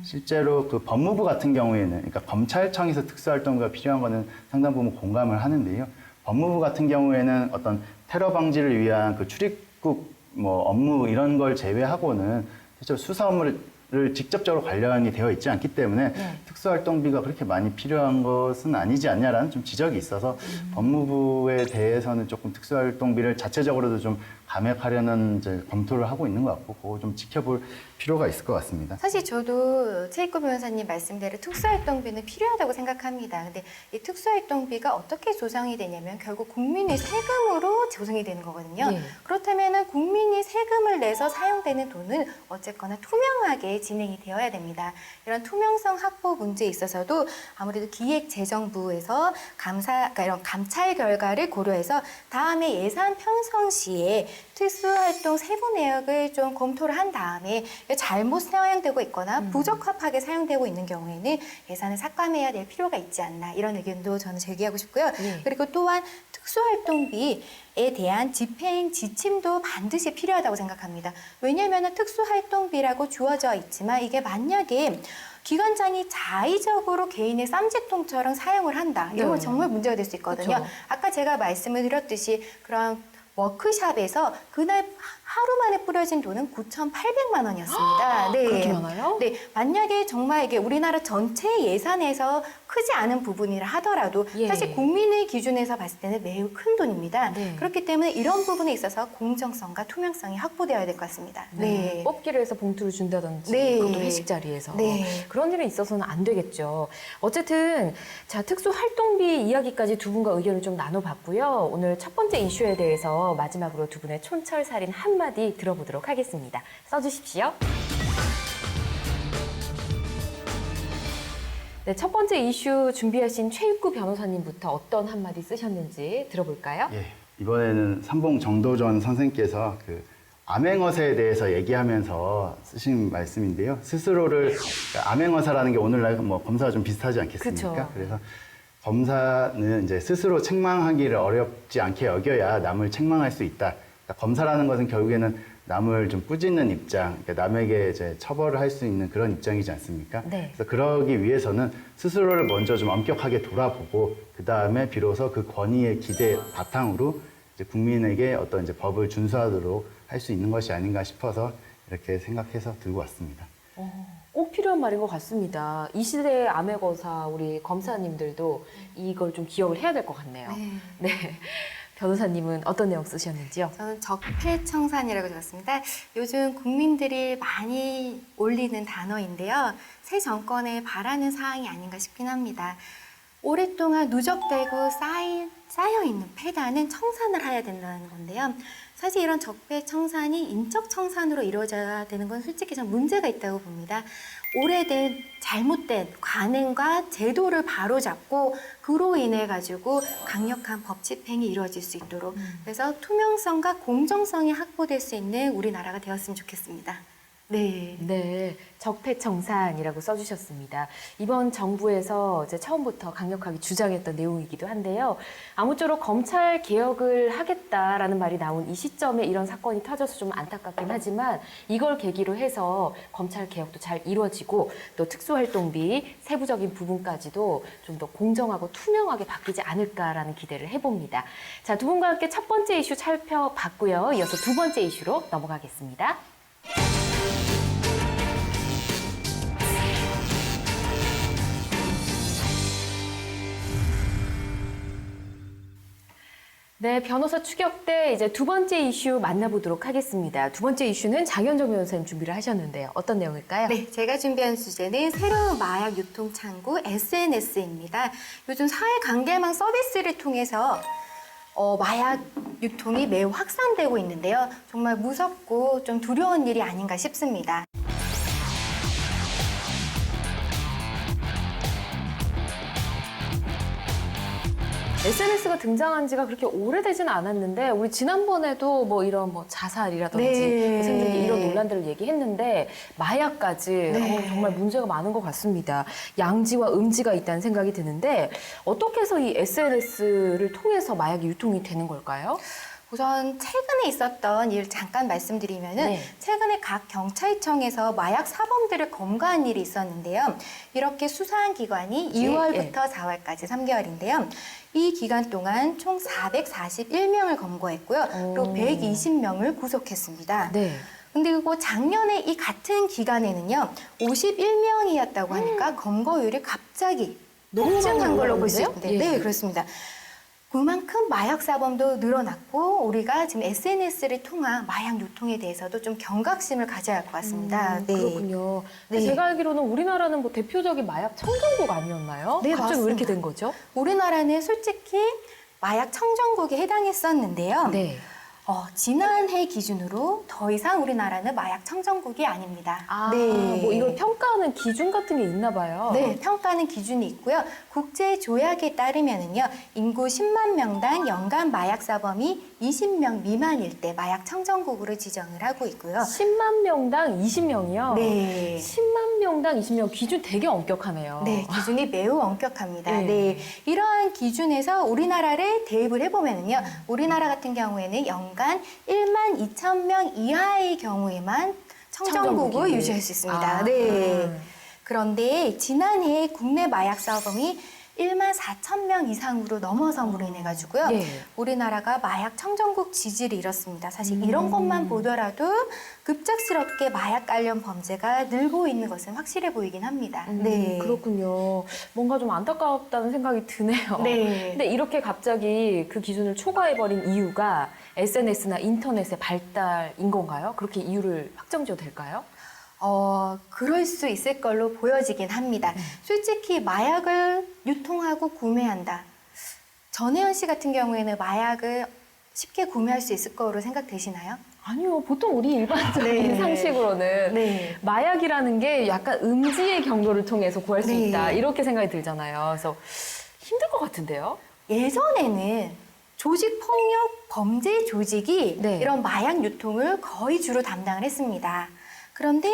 Speaker 2: 실제로 그 법무부 같은 경우에는 그러니까 검찰청에서 특수활동비가 필요한 거는 상당 부분 공감을 하는데요. 법무부 같은 경우에는 어떤 테러 방지를 위한 그 출입국 뭐 업무 이런 걸 제외하고는 실제로 수사 업무를 를 직접적으로 관련이 되어 있지 않기 때문에 특수활동비가 그렇게 많이 필요한 것은 아니지 않냐라는 좀 지적이 있어서 법무부에 대해서는 조금 특수활동비를 자체적으로도 좀 감액하려는 이제 검토를 하고 있는 것 같고 그거 좀 지켜볼 필요가 있을 것 같습니다.
Speaker 3: 사실 저도 최익구 변호사님 말씀대로 특수활동비는 필요하다고 생각합니다. 근데 이 특수활동비가 어떻게 조성이 되냐면 결국 국민의 세금으로 조성이 되는 거거든요.
Speaker 1: 예.
Speaker 3: 그렇다면 국민이 세금을 내서 사용되는 돈은 어쨌거나 투명하게 진행이 되어야 됩니다. 이런 투명성 확보 문제에 있어서도 아무래도 기획재정부에서 그러니까 이런 감찰 결과를 고려해서 다음에 예산 편성 시에 특수활동 세부 내역을 좀 검토를 한 다음에 잘못 사용되고 있거나 부적합하게 사용되고 있는 경우에는 예산을 삭감해야 될 필요가 있지 않나 이런 의견도 저는 제기하고 싶고요.
Speaker 1: 네.
Speaker 3: 그리고 또한 특수활동비에 대한 집행 지침도 반드시 필요하다고 생각합니다. 왜냐하면 특수활동비라고 주어져 있지만 이게 만약에 기관장이 자의적으로 개인의 쌈짓돈처럼 사용을 한다. 이러면
Speaker 1: 네.
Speaker 3: 정말 문제가 될 수 있거든요.
Speaker 1: 그쵸.
Speaker 3: 아까 제가 말씀을 드렸듯이 그런 워크샵에서 그날 하루 만에 뿌려진 돈은 9,800만 원이었습니다. 네.
Speaker 1: 그렇게 많아요?
Speaker 3: 네. 만약에 정말 이게 우리나라 전체 예산에서 크지 않은 부분이라 하더라도
Speaker 1: 예.
Speaker 3: 사실 국민의 기준에서 봤을 때는 매우 큰 돈입니다.
Speaker 1: 네.
Speaker 3: 그렇기 때문에 이런 부분에 있어서 공정성과 투명성이 확보되어야 될 것 같습니다. 네.
Speaker 1: 뽑기를 해서 봉투를 준다든지
Speaker 3: 네.
Speaker 1: 그것도 회식 자리에서
Speaker 3: 네.
Speaker 1: 그런 일이 있어서는 안 되겠죠. 어쨌든 자 특수활동비 이야기까지 두 분과 의견을 좀 나눠봤고요. 오늘 첫 번째 이슈에 대해서 마지막으로 두 분의 촌철살인 한마디 들어보도록 하겠습니다. 써주십시오. 네, 첫 번째 이슈 준비하신 최익구 변호사님부터 어떤 한마디 쓰셨는지 들어볼까요?
Speaker 2: 예, 이번에는 삼봉 정도전 선생께서 그 암행어사에 대해서 얘기하면서 쓰신 말씀인데요. 스스로를 그러니까 암행어사라는 게 오늘날 뭐 검사와 좀 비슷하지 않겠습니까?
Speaker 1: 그쵸.
Speaker 2: 그래서 검사는 이제 스스로 책망하기를 어렵지 않게 여겨야 남을 책망할 수 있다. 그러니까 검사라는 것은 결국에는 남을 좀 꾸짖는 입장, 그러니까 남에게 이제 처벌을 할 수 있는 그런 입장이지 않습니까?
Speaker 1: 네.
Speaker 2: 그래서 그러기 위해서는 스스로를 먼저 좀 엄격하게 돌아보고 그 다음에 비로소 그 권위의 기대 바탕으로 이제 국민에게 어떤 이제 법을 준수하도록 할 수 있는 것이 아닌가 싶어서 이렇게 생각해서 들고 왔습니다.
Speaker 1: 꼭 필요한 말인 것 같습니다. 이 시대의 암행어사 우리 검사님들도 이걸 좀 기억을 해야 될 것 같네요.
Speaker 3: 네.
Speaker 1: 네. 변호사님은 어떤 내용 쓰셨는지요?
Speaker 3: 저는 적폐청산이라고 적었습니다. 요즘 국민들이 많이 올리는 단어인데요. 새 정권에 바라는 사항이 아닌가 싶긴 합니다. 오랫동안 누적되고 쌓여있는 폐단은 청산을 해야 된다는 건데요. 사실 이런 적폐청산이 인적청산으로 이루어져야 되는 건 솔직히 좀 문제가 있다고 봅니다. 오래된 잘못된 관행과 제도를 바로잡고 그로 인해 가지고 강력한 법 집행이 이루어질 수 있도록 그래서 투명성과 공정성이 확보될 수 있는 우리나라가 되었으면 좋겠습니다. 네.
Speaker 1: 네, 적폐청산이라고 써주셨습니다. 이번 정부에서 이제 처음부터 강력하게 주장했던 내용이기도 한데요. 아무쪼록 검찰 개혁을 하겠다라는 말이 나온 이 시점에 이런 사건이 터져서 좀 안타깝긴 하지만 이걸 계기로 해서 검찰 개혁도 잘 이루어지고 또 특수활동비 세부적인 부분까지도 좀 더 공정하고 투명하게 바뀌지 않을까라는 기대를 해봅니다. 자, 두 분과 함께 첫 번째 이슈 살펴봤고요. 이어서 두 번째 이슈로 넘어가겠습니다. 네, 변호사 추격대 이제 두 번째 이슈 만나보도록 하겠습니다. 두 번째 이슈는 장현정 변호사님 준비를 하셨는데요. 어떤 내용일까요?
Speaker 3: 네, 제가 준비한 주제는 새로운 마약 유통 창구 SNS입니다. 요즘 사회관계망 서비스를 통해서 마약 유통이 매우 확산되고 있는데요. 정말 무섭고 좀 두려운 일이 아닌가 싶습니다.
Speaker 1: SNS가 등장한 지가 그렇게 오래되지는 않았는데 우리 지난번에도 뭐 이런 뭐 자살이라든지
Speaker 3: 네.
Speaker 1: 생긴 이런 논란들을 얘기했는데 마약까지
Speaker 3: 네.
Speaker 1: 정말 문제가 많은 것 같습니다. 양지와 음지가 있다는 생각이 드는데 어떻게 해서 이 SNS를 통해서 마약이 유통이 되는 걸까요?
Speaker 3: 우선 최근에 있었던 일 잠깐 말씀드리면은
Speaker 1: 네.
Speaker 3: 최근에 각 경찰청에서 마약 사범들을 검거한 일이 있었는데요. 이렇게 수사한 기간이
Speaker 1: 예,
Speaker 3: 2월부터 4월까지 3개월인데요. 이 기간 동안 총 441명을 검거했고요. 또 120명을 구속했습니다.
Speaker 1: 네.
Speaker 3: 근데 그리고 작년에 이 같은 기간에는요, 51명이었다고 하니까 검거율이 갑자기
Speaker 1: 너무
Speaker 3: 폭증한
Speaker 1: 많이
Speaker 3: 걸로 볼 수
Speaker 1: 올라갔는데요?
Speaker 3: 있는데,
Speaker 1: 예.
Speaker 3: 네, 그렇습니다. 그만큼 마약 사범도 늘어났고 우리가 지금 SNS를 통한 마약 유통에 대해서도 좀 경각심을 가져야 할 것 같습니다. 네.
Speaker 1: 그렇군요.
Speaker 3: 네.
Speaker 1: 제가 알기로는 우리나라는 뭐 대표적인 마약 청정국 아니었나요?
Speaker 3: 네,
Speaker 1: 갑자기 왜 이렇게
Speaker 3: 맞습니다.
Speaker 1: 된 거죠?
Speaker 3: 우리나라는 솔직히 마약 청정국에 해당했었는데요.
Speaker 1: 네.
Speaker 3: 지난해 기준으로 더 이상 우리나라는 마약 청정국이 아닙니다. 네.
Speaker 1: 뭐 이걸 평가하는 기준 같은 게 있나 봐요.
Speaker 3: 네, 평가하는 기준이 있고요. 국제 조약에 따르면은요, 인구 10만 명당 연간 마약 사범이 20명 미만일 때 마약 청정국으로 지정을 하고 있고요.
Speaker 1: 10만 명당 20명이요?
Speaker 3: 네.
Speaker 1: 10만 명당 20명 기준 되게 엄격하네요.
Speaker 3: 네, 기준이 매우 엄격합니다.
Speaker 1: 네.
Speaker 3: 네. 이러한 기준에서 우리나라를 대입을 해보면은요, 우리나라 같은 경우에는 연간 1만 2천 명 이하의 경우에만 청정국을
Speaker 1: 청정국이.
Speaker 3: 유지할 수 있습니다.
Speaker 1: 아.
Speaker 3: 네. 그런데 지난해 국내 마약 사범이 1만 4천 명 이상으로 넘어섬으로 인해 가지고요.
Speaker 1: 예.
Speaker 3: 우리나라가 마약 청정국 지지를 잃었습니다. 사실 이런 것만 보더라도 급작스럽게 마약 관련 범죄가 늘고 있는 것은 확실해 보이긴 합니다. 네.
Speaker 1: 그렇군요. 뭔가 좀 안타깝다는 생각이 드네요.
Speaker 3: 네.
Speaker 1: 근데 이렇게 갑자기 그 기준을 초과해버린 이유가 SNS나 인터넷의 발달인 건가요? 그렇게 이유를 확정지어도 될까요?
Speaker 3: 그럴 수 있을 걸로 보여지긴 합니다. 솔직히 마약을 유통하고 구매한다. 전혜연 씨 같은 경우에는 마약을 쉽게 구매할 수 있을 거로 생각되시나요?
Speaker 1: 아니요. 보통 우리 일반적인
Speaker 3: 네.
Speaker 1: 상식으로는
Speaker 3: 네.
Speaker 1: 마약이라는 게 약간 음지의 경로를 통해서 구할 수
Speaker 3: 네.
Speaker 1: 있다. 이렇게 생각이 들잖아요. 그래서 힘들 것 같은데요?
Speaker 3: 예전에는 조직 폭력 범죄 조직이
Speaker 1: 네.
Speaker 3: 이런 마약 유통을 거의 주로 담당을 했습니다. 그런데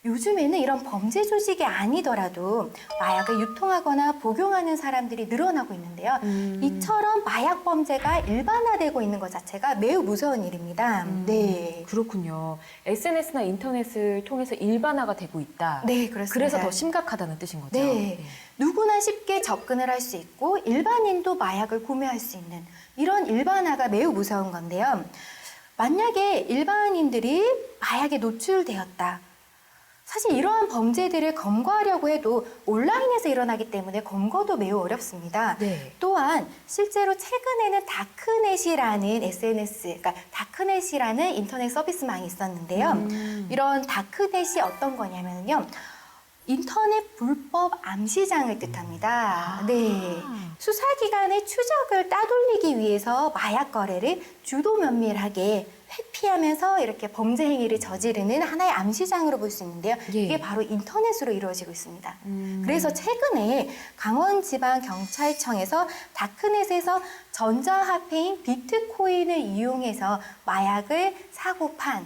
Speaker 3: 요즘에는 이런 범죄 조직이 아니더라도 마약을 유통하거나 복용하는 사람들이 늘어나고 있는데요. 이처럼 마약 범죄가 일반화되고 있는 것 자체가 매우 무서운 일입니다. 네.
Speaker 1: 그렇군요. SNS나 인터넷을 통해서 일반화가 되고 있다.
Speaker 3: 네, 그렇습니다.
Speaker 1: 그래서 더 심각하다는 뜻인 거죠.
Speaker 3: 네. 누구나 쉽게 접근을 할 수 있고 일반인도 마약을 구매할 수 있는 이런 일반화가 매우 무서운 건데요. 만약에 일반인들이 마약에 노출되었다. 사실 이러한 범죄들을 검거하려고 해도 온라인에서 일어나기 때문에 검거도 매우 어렵습니다.
Speaker 1: 네.
Speaker 3: 또한 실제로 최근에는 다크넷이라는 SNS, 그러니까 다크넷이라는 인터넷 서비스망이 있었는데요. 이런 다크넷이 어떤 거냐면요. 인터넷 불법 암시장을 뜻합니다. 네. 수사기관의 추적을 따돌리기 위해서 마약 거래를 주도 면밀하게 회피하면서 이렇게 범죄 행위를 저지르는 하나의 암시장으로 볼 수 있는데요.
Speaker 1: 예.
Speaker 3: 이게 바로 인터넷으로 이루어지고 있습니다. 그래서 최근에 강원지방경찰청에서 다크넷에서 전자화폐인 비트코인을 이용해서 마약을 사고 판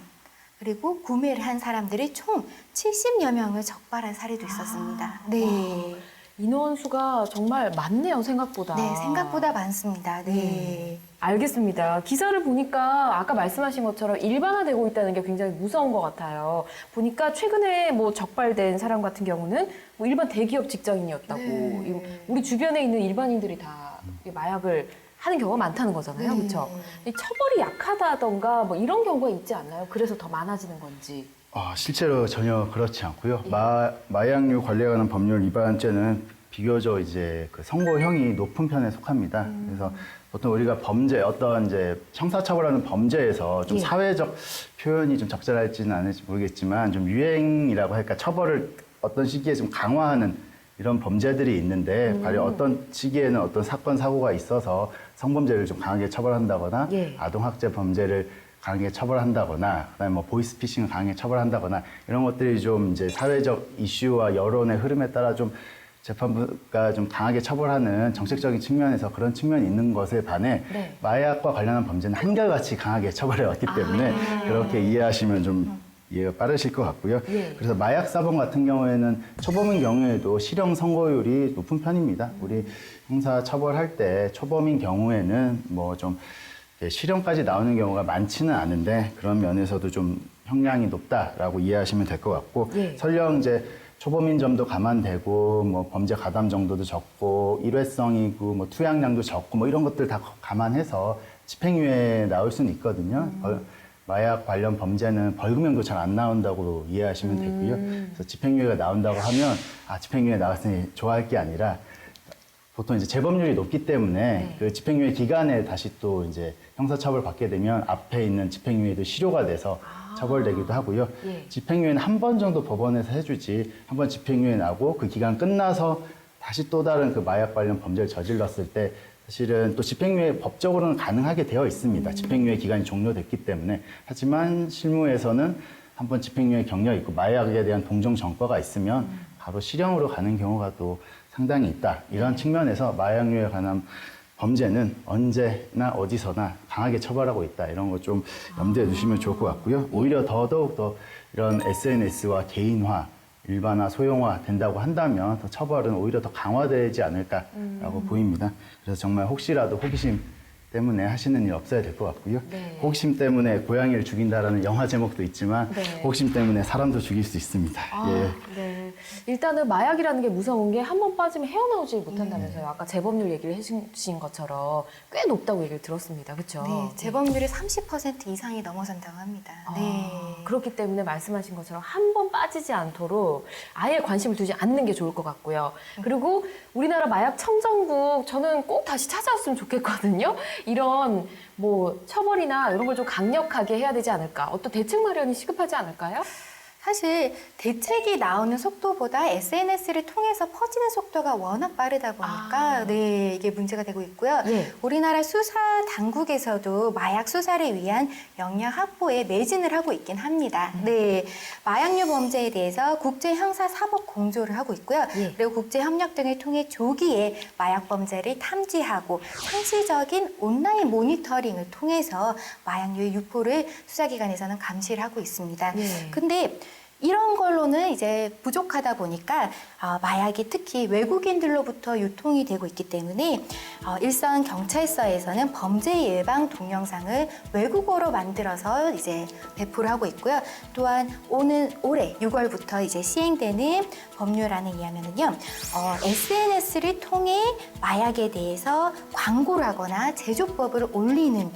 Speaker 3: 그리고 구매를 한 사람들이 총 70여 명을 적발한 사례도 있었습니다. 네.
Speaker 1: 인원수가 정말 많네요, 생각보다.
Speaker 3: 네, 생각보다 많습니다. 네.
Speaker 1: 알겠습니다. 기사를 보니까 아까 말씀하신 것처럼 일반화되고 있다는 게 굉장히 무서운 것 같아요. 보니까 최근에 뭐 적발된 사람 같은 경우는 뭐 일반 대기업 직장인이었다고.
Speaker 3: 네.
Speaker 1: 이거 우리 주변에 있는 일반인들이 다 이 마약을 하는 경우가 많다는 거잖아요.
Speaker 3: 네.
Speaker 1: 그렇죠? 처벌이 약하다던가 뭐 이런 경우가 있지 않나요? 그래서 더 많아지는 건지.
Speaker 2: 실제로 전혀 그렇지 않고요. 마약류 관리에 관한 법률 위반죄는 비교적 이제 그 선고형이 높은 편에 속합니다. 그래서 보통 우리가 범죄, 어떤 이제 형사처벌하는 범죄에서 좀
Speaker 1: 예.
Speaker 2: 사회적 표현이 좀 적절할지는 않을지 모르겠지만 좀 유행이라고 할까 처벌을 어떤 시기에 좀 강화하는 이런 범죄들이 있는데 과연 어떤 시기에는 어떤 사건 사고가 있어서 성범죄를 좀 강하게 처벌한다거나
Speaker 1: 예.
Speaker 2: 아동학대 범죄를 강하게 처벌한다거나 그다음에 뭐 보이스피싱을 강하게 처벌한다거나 이런 것들이 좀 이제 사회적 이슈와 여론의 흐름에 따라 좀 재판부가 좀 강하게 처벌하는 정책적인 측면에서 그런 측면이 있는 것에 반해
Speaker 1: 네.
Speaker 2: 마약과 관련한 범죄는 한결같이 강하게 처벌해 왔기 때문에 그렇게 이해하시면 좀 이해가 빠르실 것 같고요.
Speaker 1: 예.
Speaker 2: 그래서 마약 사범 같은 경우에는 초범인 경우에도 실형 선고율이 높은 편입니다. 우리 형사 처벌할 때 초범인 경우에는 뭐 좀 실형까지 나오는 경우가 많지는 않은데 그런 면에서도 좀 형량이 높다라고 이해하시면 될 것 같고
Speaker 1: 예.
Speaker 2: 설령 이제 초범인 점도 감안되고 뭐 범죄 가담 정도도 적고 일회성이고 뭐 투약량도 적고 뭐 이런 것들 다 감안해서 집행유예 나올 수는 있거든요. 마약 관련 범죄는 벌금형도 잘 안 나온다고 이해하시면 되고요. 그래서 집행유예가 나온다고 하면 집행유예 나왔으니 좋아할 게 아니라 보통 이제 재범률이 높기 때문에 그 집행유예 기간에 다시 또 이제 형사처벌 받게 되면 앞에 있는 집행유예도 실효가 돼서 처벌되기도 하고요. 집행유예는 한 번 정도 법원에서 해주지 한 번 집행유예 나고 그 기간 끝나서 다시 또 다른 그 마약 관련 범죄를 저질렀을 때 사실은 또 집행유예 법적으로는 가능하게 되어 있습니다. 집행유예 기간이 종료됐기 때문에. 하지만 실무에서는 한번 집행유예 경력 있고 마약에 대한 동정 전과가 있으면 바로 실형으로 가는 경우가 또 상당히 있다. 이런 측면에서 마약류에 관한 범죄는 언제나 어디서나 강하게 처벌하고 있다. 이런 거 좀 염두에 두시면 좋을 것 같고요. 오히려 더더욱 더 이런 SNS와 개인화, 일반화, 소형화 된다고 한다면 더 처벌은 오히려 더 강화되지 않을까라고 보입니다. 그래서 정말 혹시라도 호기심 때문에 하시는 일 없어야 될 것 같고요. 호기심 때문에 고양이를 죽인다라는 영화 제목도 있지만 호기심 때문에 사람도 죽일 수 있습니다.
Speaker 1: 네. 일단은 마약이라는 게 무서운 게 한 번 빠지면 헤어나오지 못한다면서요. 아까 재범률 얘기를 해주신 것처럼 꽤 높다고 얘기를 들었습니다. 그렇죠?
Speaker 3: 네, 재범률이 30% 이상이 넘어선다고 합니다. 네.
Speaker 1: 그렇기 때문에 말씀하신 것처럼 한 번 빠지지 않도록 아예 관심을 두지 않는 게 좋을 것 같고요. 그리고 우리나라 마약 청정국 저는 꼭 다시 찾아왔으면 좋겠거든요. 이런 뭐 처벌이나 이런 걸 좀 강력하게 해야 되지 않을까? 어떤 대책 마련이 시급하지 않을까요?
Speaker 3: 사실 대책이 나오는 속도보다 SNS를 통해서 퍼지는 속도가 워낙 빠르다 보니까 이게 문제가 되고 있고요. 우리나라 수사 당국에서도 마약 수사를 위한 역량 확보에 매진을 하고 있긴 합니다. 마약류 범죄에 대해서 국제 형사 사법 공조를 하고 있고요. 그리고 국제 협력 등을 통해 조기에 마약 범죄를 탐지하고 상시적인 온라인 모니터링을 통해서 마약류의 유포를 수사기관에서는 감시를 하고 있습니다. 근데 이런 걸로는 이제 부족하다 보니까 마약이 특히 외국인들로부터 유통이 되고 있기 때문에 일선 경찰서에서는 범죄 예방 동영상을 외국어로 만들어서 이제 배포를 하고 있고요. 또한 올해 6월부터 이제 시행되는 법률안에 의하면은요, SNS를 통해 마약에 대해서 광고를 하거나 제조법을 올리는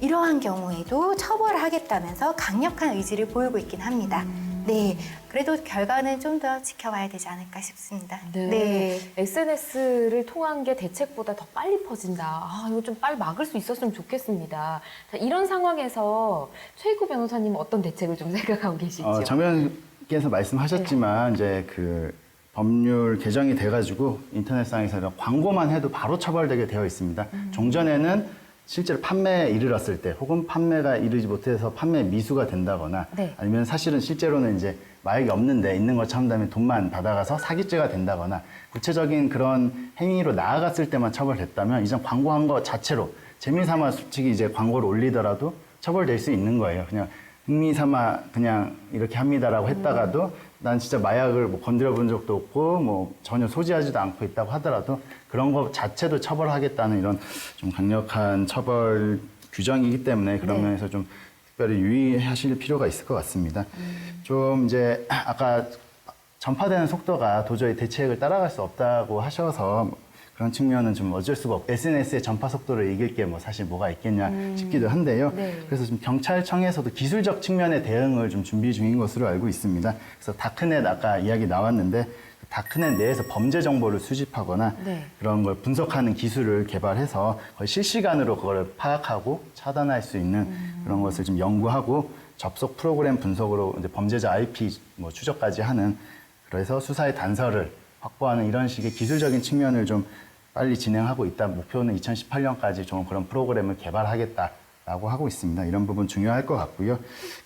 Speaker 3: 이러한 경우에도 처벌하겠다면서 강력한 의지를 보이고 있긴 합니다. 그래도 결과는 좀 더 지켜봐야 되지 않을까 싶습니다.
Speaker 1: SNS를 통한 게 대책보다 더 빨리 퍼진다. 이거 좀 빨리 막을 수 있었으면 좋겠습니다. 자, 이런 상황에서 최익구 변호사님은 어떤 대책을 좀 생각하고 계실지요?
Speaker 2: 정변께서 말씀하셨지만 이제 그 법률 개정이 돼가지고 인터넷상에서 광고만 해도 바로 처벌되게 되어 있습니다. 종전에는 실제로 판매에 이르렀을 때 혹은 판매가 이르지 못해서 판매 미수가 된다거나 아니면 사실은 실제로는 이제 마약이 없는데 있는 걸 참다면 돈만 받아가서 사기죄가 된다거나 구체적인 그런 행위로 나아갔을 때만 처벌됐다면 이전 광고한 거 자체로 재미삼아 솔직히 이제 광고를 올리더라도 처벌될 수 있는 거예요. 그냥 흥미삼아 그냥 이렇게 합니다라고 했다가도 난 진짜 마약을 뭐 건드려 본 적도 없고 뭐 전혀 소지하지도 않고 있다고 하더라도 그런 것 자체도 처벌하겠다는 이런 좀 강력한 처벌 규정이기 때문에 그런 면에서 좀 특별히 유의하실 필요가 있을 것 같습니다. 좀 이제 아까 전파되는 속도가 도저히 대책을 따라갈 수 없다고 하셔서 그런 측면은 좀 어쩔 수가 없고 SNS의 전파 속도를 이길 게 뭐 사실 뭐가 있겠냐 싶기도 한데요. 그래서 지금 경찰청에서도 기술적 측면의 대응을 좀 준비 중인 것으로 알고 있습니다. 그래서 다크넷 아까 이야기 나왔는데 다크넷 내에서 범죄 정보를 수집하거나 그런 걸 분석하는 기술을 개발해서 거의 실시간으로 그걸 파악하고 차단할 수 있는 그런 것을 좀 연구하고 접속 프로그램 분석으로 이제 범죄자 IP 뭐 추적까지 하는 그래서 수사의 단서를 확보하는 이런 식의 기술적인 측면을 좀 빨리 진행하고 있다. 목표는 2018년까지 좀 그런 프로그램을 개발하겠다라고 하고 있습니다. 이런 부분 중요할 것 같고요.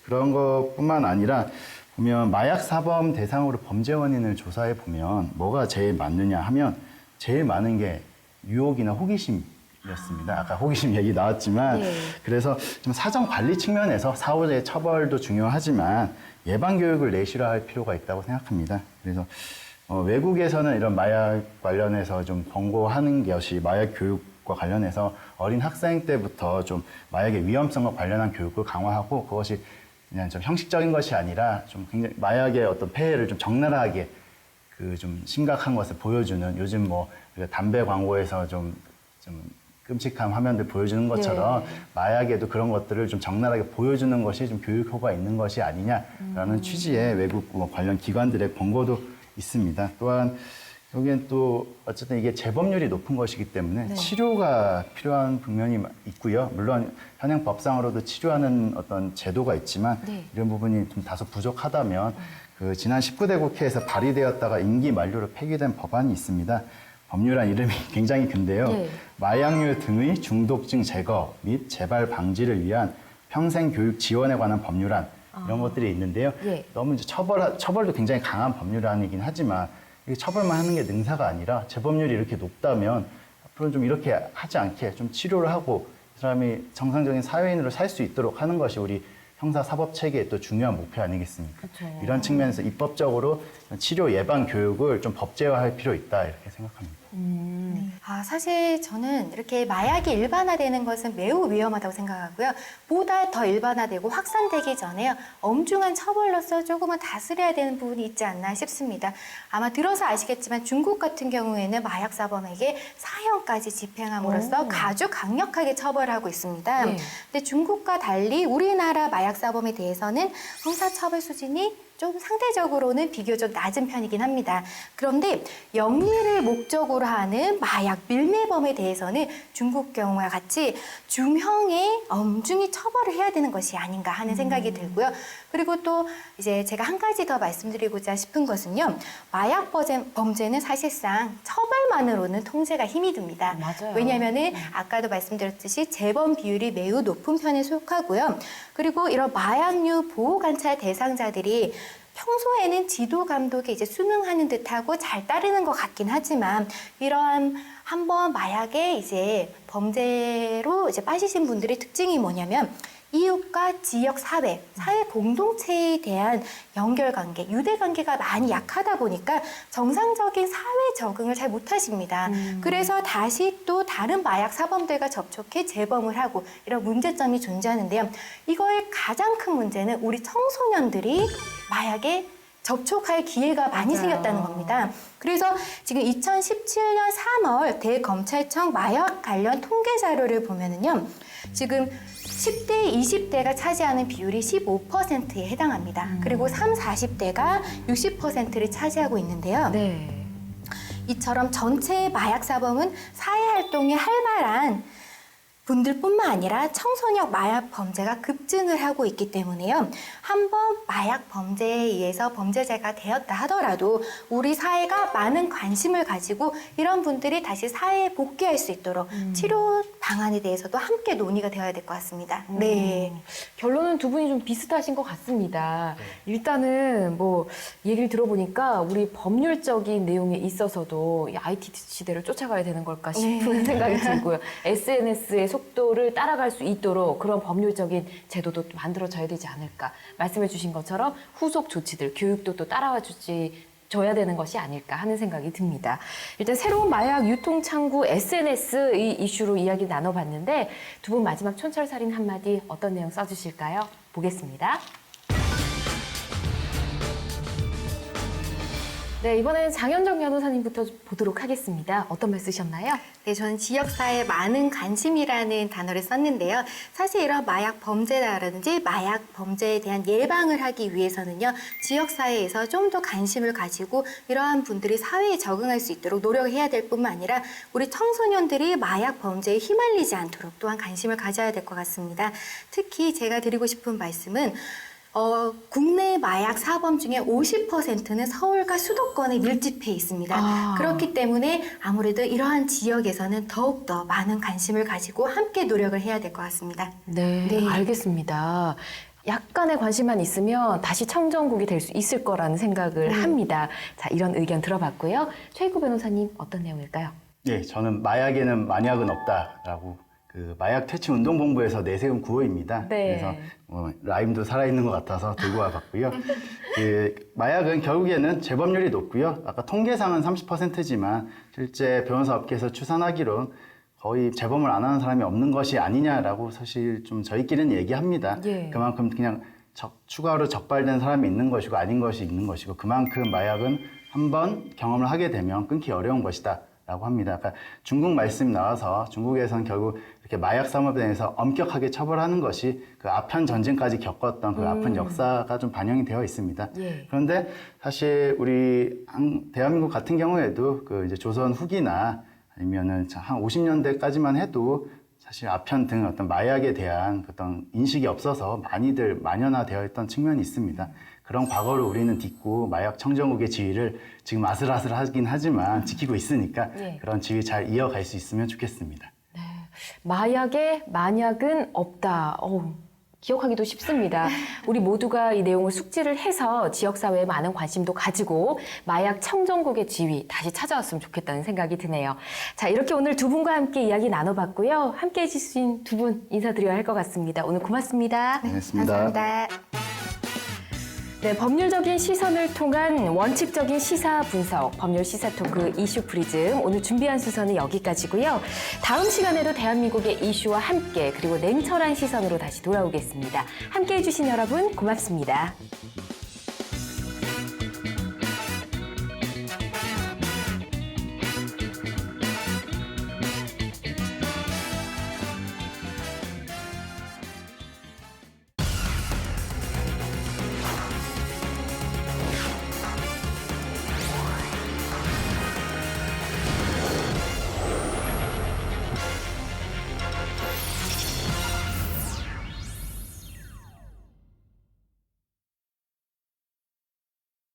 Speaker 2: 그런 것뿐만 아니라 보면 마약 사범 대상으로 범죄 원인을 조사해 보면 뭐가 제일 많느냐 하면 제일 많은 게 유혹이나 호기심이었습니다. 아까 호기심 얘기 나왔지만 그래서 좀 사전 관리 측면에서 사후의 처벌도 중요하지만 예방 교육을 내실화할 필요가 있다고 생각합니다. 그래서 외국에서는 이런 마약 관련해서 좀 권고하는 것이 마약 교육과 관련해서 어린 학생 때부터 좀 마약의 위험성과 관련한 교육을 강화하고 그것이 그냥 좀 형식적인 것이 아니라 좀 굉장히 마약의 어떤 폐해를 좀 적나라하게 그 좀 심각한 것을 보여주는 요즘 뭐 담배 광고에서 좀 끔찍한 화면들 보여주는 것처럼 마약에도 그런 것들을 좀 적나라하게 보여주는 것이 좀 교육 효과가 있는 것이 아니냐라는 취지의 외국 관련 기관들의 권고도 있습니다. 또한 여기엔 또 어쨌든 이게 재범률이 높은 것이기 때문에 치료가 필요한 국면이 있고요. 물론 현행 법상으로도 치료하는 어떤 제도가 있지만 이런 부분이 좀 다소 부족하다면 그 지난 19대 국회에서 발의되었다가 임기 만료로 폐기된 법안이 있습니다. 법률안 이름이 굉장히 긴데요. 마약류 등의 중독증 제거 및 재발 방지를 위한 평생 교육 지원에 관한 법률안 이런 것들이 있는데요. 너무 이제 처벌도 굉장히 강한 법률안이긴 하지만 이게 처벌만 하는 게 능사가 아니라 재범률이 이렇게 높다면 앞으로는 좀 이렇게 하지 않게 좀 치료를 하고 이 사람이 정상적인 사회인으로 살 수 있도록 하는 것이 우리 형사사법 체계의 또 중요한 목표 아니겠습니까? 이런 측면에서 입법적으로 치료 예방 교육을 좀 법제화할 필요 있다 이렇게 생각합니다.
Speaker 3: 사실 저는 이렇게 마약이 일반화되는 것은 매우 위험하다고 생각하고요. 보다 더 일반화되고 확산되기 전에 엄중한 처벌로서 조금은 다스려야 되는 부분이 있지 않나 싶습니다. 아마 들어서 아시겠지만 중국 같은 경우에는 마약 사범에게 사형까지 집행함으로써 아주 강력하게 처벌하고 있습니다. 근데 중국과 달리 우리나라 마약 사범에 대해서는 형사처벌 수준이 좀 상대적으로는 비교적 낮은 편이긴 합니다. 그런데 영리를 목적으로 하는 마약 밀매범에 대해서는 중국 경우와 같이 중형에 엄중히 처벌을 해야 되는 것이 아닌가 하는 생각이 들고요. 그리고 또 이제 제가 한 가지 더 말씀드리고자 싶은 것은요. 마약 범죄는 사실상 처벌만으로는 통제가 힘이 듭니다. 왜냐하면은 아까도 말씀드렸듯이 재범 비율이 매우 높은 편에 속하고요. 그리고 이런 마약류 보호 관찰 대상자들이 평소에는 지도 감독에 이제 순응하는 듯하고 잘 따르는 것 같긴 하지만 이러한 한번 마약에 이제 범죄로 이제 빠지신 분들의 특징이 뭐냐면 이웃과 지역 사회 공동체에 대한 연결관계, 유대관계가 많이 약하다 보니까 정상적인 사회 적응을 잘 못하십니다. 그래서 다시 또 다른 마약 사범들과 접촉해 재범을 하고 이런 문제점이 존재하는데요. 이거의 가장 큰 문제는 우리 청소년들이 마약에 접촉할 기회가 많이 생겼다는 겁니다. 그래서 지금 2017년 3월 대검찰청 마약 관련 통계 자료를 보면은요. 지금 10대, 20대가 차지하는 비율이 15%에 해당합니다. 그리고 30, 40대가 60%를 차지하고 있는데요. 이처럼 전체 마약 사범은 사회활동에 활발한 분들뿐만 아니라 청소년 마약 범죄가 급증을 하고 있기 때문에요. 한번 마약 범죄에 의해서 범죄자가 되었다 하더라도 우리 사회가 많은 관심을 가지고 이런 분들이 다시 사회에 복귀할 수 있도록 치료 방안에 대해서도 함께 논의가 되어야 될 것 같습니다.
Speaker 1: 결론은 두 분이 좀 비슷하신 것 같습니다. 일단은 뭐 얘기를 들어보니까 우리 법률적인 내용에 있어서도 이 IT 시대를 쫓아가야 되는 걸까 싶은 생각이 들고요. SNS의 속도를 따라갈 수 있도록 그런 법률적인 제도도 만들어져야 되지 않을까. 말씀해 주신 것처럼 후속 조치들, 교육도 또 따라와 줘야 되는 것이 아닐까 하는 생각이 듭니다. 일단 새로운 마약 유통 창구 SNS 이 이슈로 이야기 나눠봤는데 두 분 마지막 촌철살인 한마디 어떤 내용 써주실까요? 보겠습니다. 네, 이번에는 장현정 변호사님부터 보도록 하겠습니다. 어떤 말 쓰셨나요?
Speaker 3: 네, 저는 지역사회에 많은 관심이라는 단어를 썼는데요. 사실 이런 마약 범죄라든지 마약 범죄에 대한 예방을 하기 위해서는요. 지역사회에서 좀 더 관심을 가지고 이러한 분들이 사회에 적응할 수 있도록 노력해야 될 뿐만 아니라 우리 청소년들이 마약 범죄에 휘말리지 않도록 또한 관심을 가져야 될 것 같습니다. 특히 제가 드리고 싶은 말씀은 국내 마약 사범 중에 50%는 서울과 수도권에 밀집해 있습니다. 그렇기 때문에 아무래도 이러한 지역에서는 더욱더 많은 관심을 가지고 함께 노력을 해야 될 것 같습니다.
Speaker 1: 네, 알겠습니다. 약간의 관심만 있으면 다시 청정국이 될 수 있을 거라는 생각을 합니다. 자, 이런 의견 들어봤고요. 최익구 변호사님 어떤 내용일까요?
Speaker 2: 네, 저는 마약에는 만약은 없다라고 그 마약 퇴치 운동본부에서 내세운 구호입니다. 그래서 라임도 살아있는 것 같아서 들고 와봤고요. 그 마약은 결국에는 재범률이 높고요. 아까 통계상은 30%지만 실제 변호사 업계에서 추산하기론 거의 재범을 안 하는 사람이 없는 것이 아니냐라고 사실 좀 저희끼리는 얘기합니다. 그만큼 그냥 추가로 적발된 사람이 있는 것이고 아닌 것이 있는 것이고 그만큼 마약은 한번 경험을 하게 되면 끊기 어려운 것이다 라고 합니다. 아까 중국 말씀 나와서 중국에선 결국 이렇게 마약 산업에 대해서 엄격하게 처벌하는 것이 그 아편 전쟁까지 겪었던 그 아픈 역사가 좀 반영이 되어 있습니다.
Speaker 1: 예.
Speaker 2: 그런데 사실 우리 대한민국 같은 경우에도 그 이제 조선 후기나 아니면은 한 50년대까지만 해도 사실 아편 등 어떤 마약에 대한 어떤 인식이 없어서 많이들 만연화되어 있던 측면이 있습니다. 그런 과거를 우리는 딛고 마약 청정국의 지위를 지금 아슬아슬하긴 하지만 지키고 있으니까
Speaker 1: 예.
Speaker 2: 그런 지위 잘 이어갈 수 있으면 좋겠습니다.
Speaker 1: 마약에 만약은 없다. 기억하기도 쉽습니다. 우리 모두가 이 내용을 숙지를 해서 지역사회에 많은 관심도 가지고 마약 청정국의 지위 다시 찾아왔으면 좋겠다는 생각이 드네요. 자, 이렇게 오늘 두 분과 함께 이야기 나눠봤고요. 함께 해주신 두 분 인사드려야 할 것 같습니다. 오늘 고맙습니다.
Speaker 2: 고맙습니다.
Speaker 3: 감사합니다.
Speaker 1: 네, 법률적인 시선을 통한 원칙적인 시사 분석, 법률 시사 토크 이슈 프리즘. 오늘 준비한 순서는 여기까지고요. 다음 시간에도 대한민국의 이슈와 함께 그리고 냉철한 시선으로 다시 돌아오겠습니다. 함께 해주신 여러분 고맙습니다.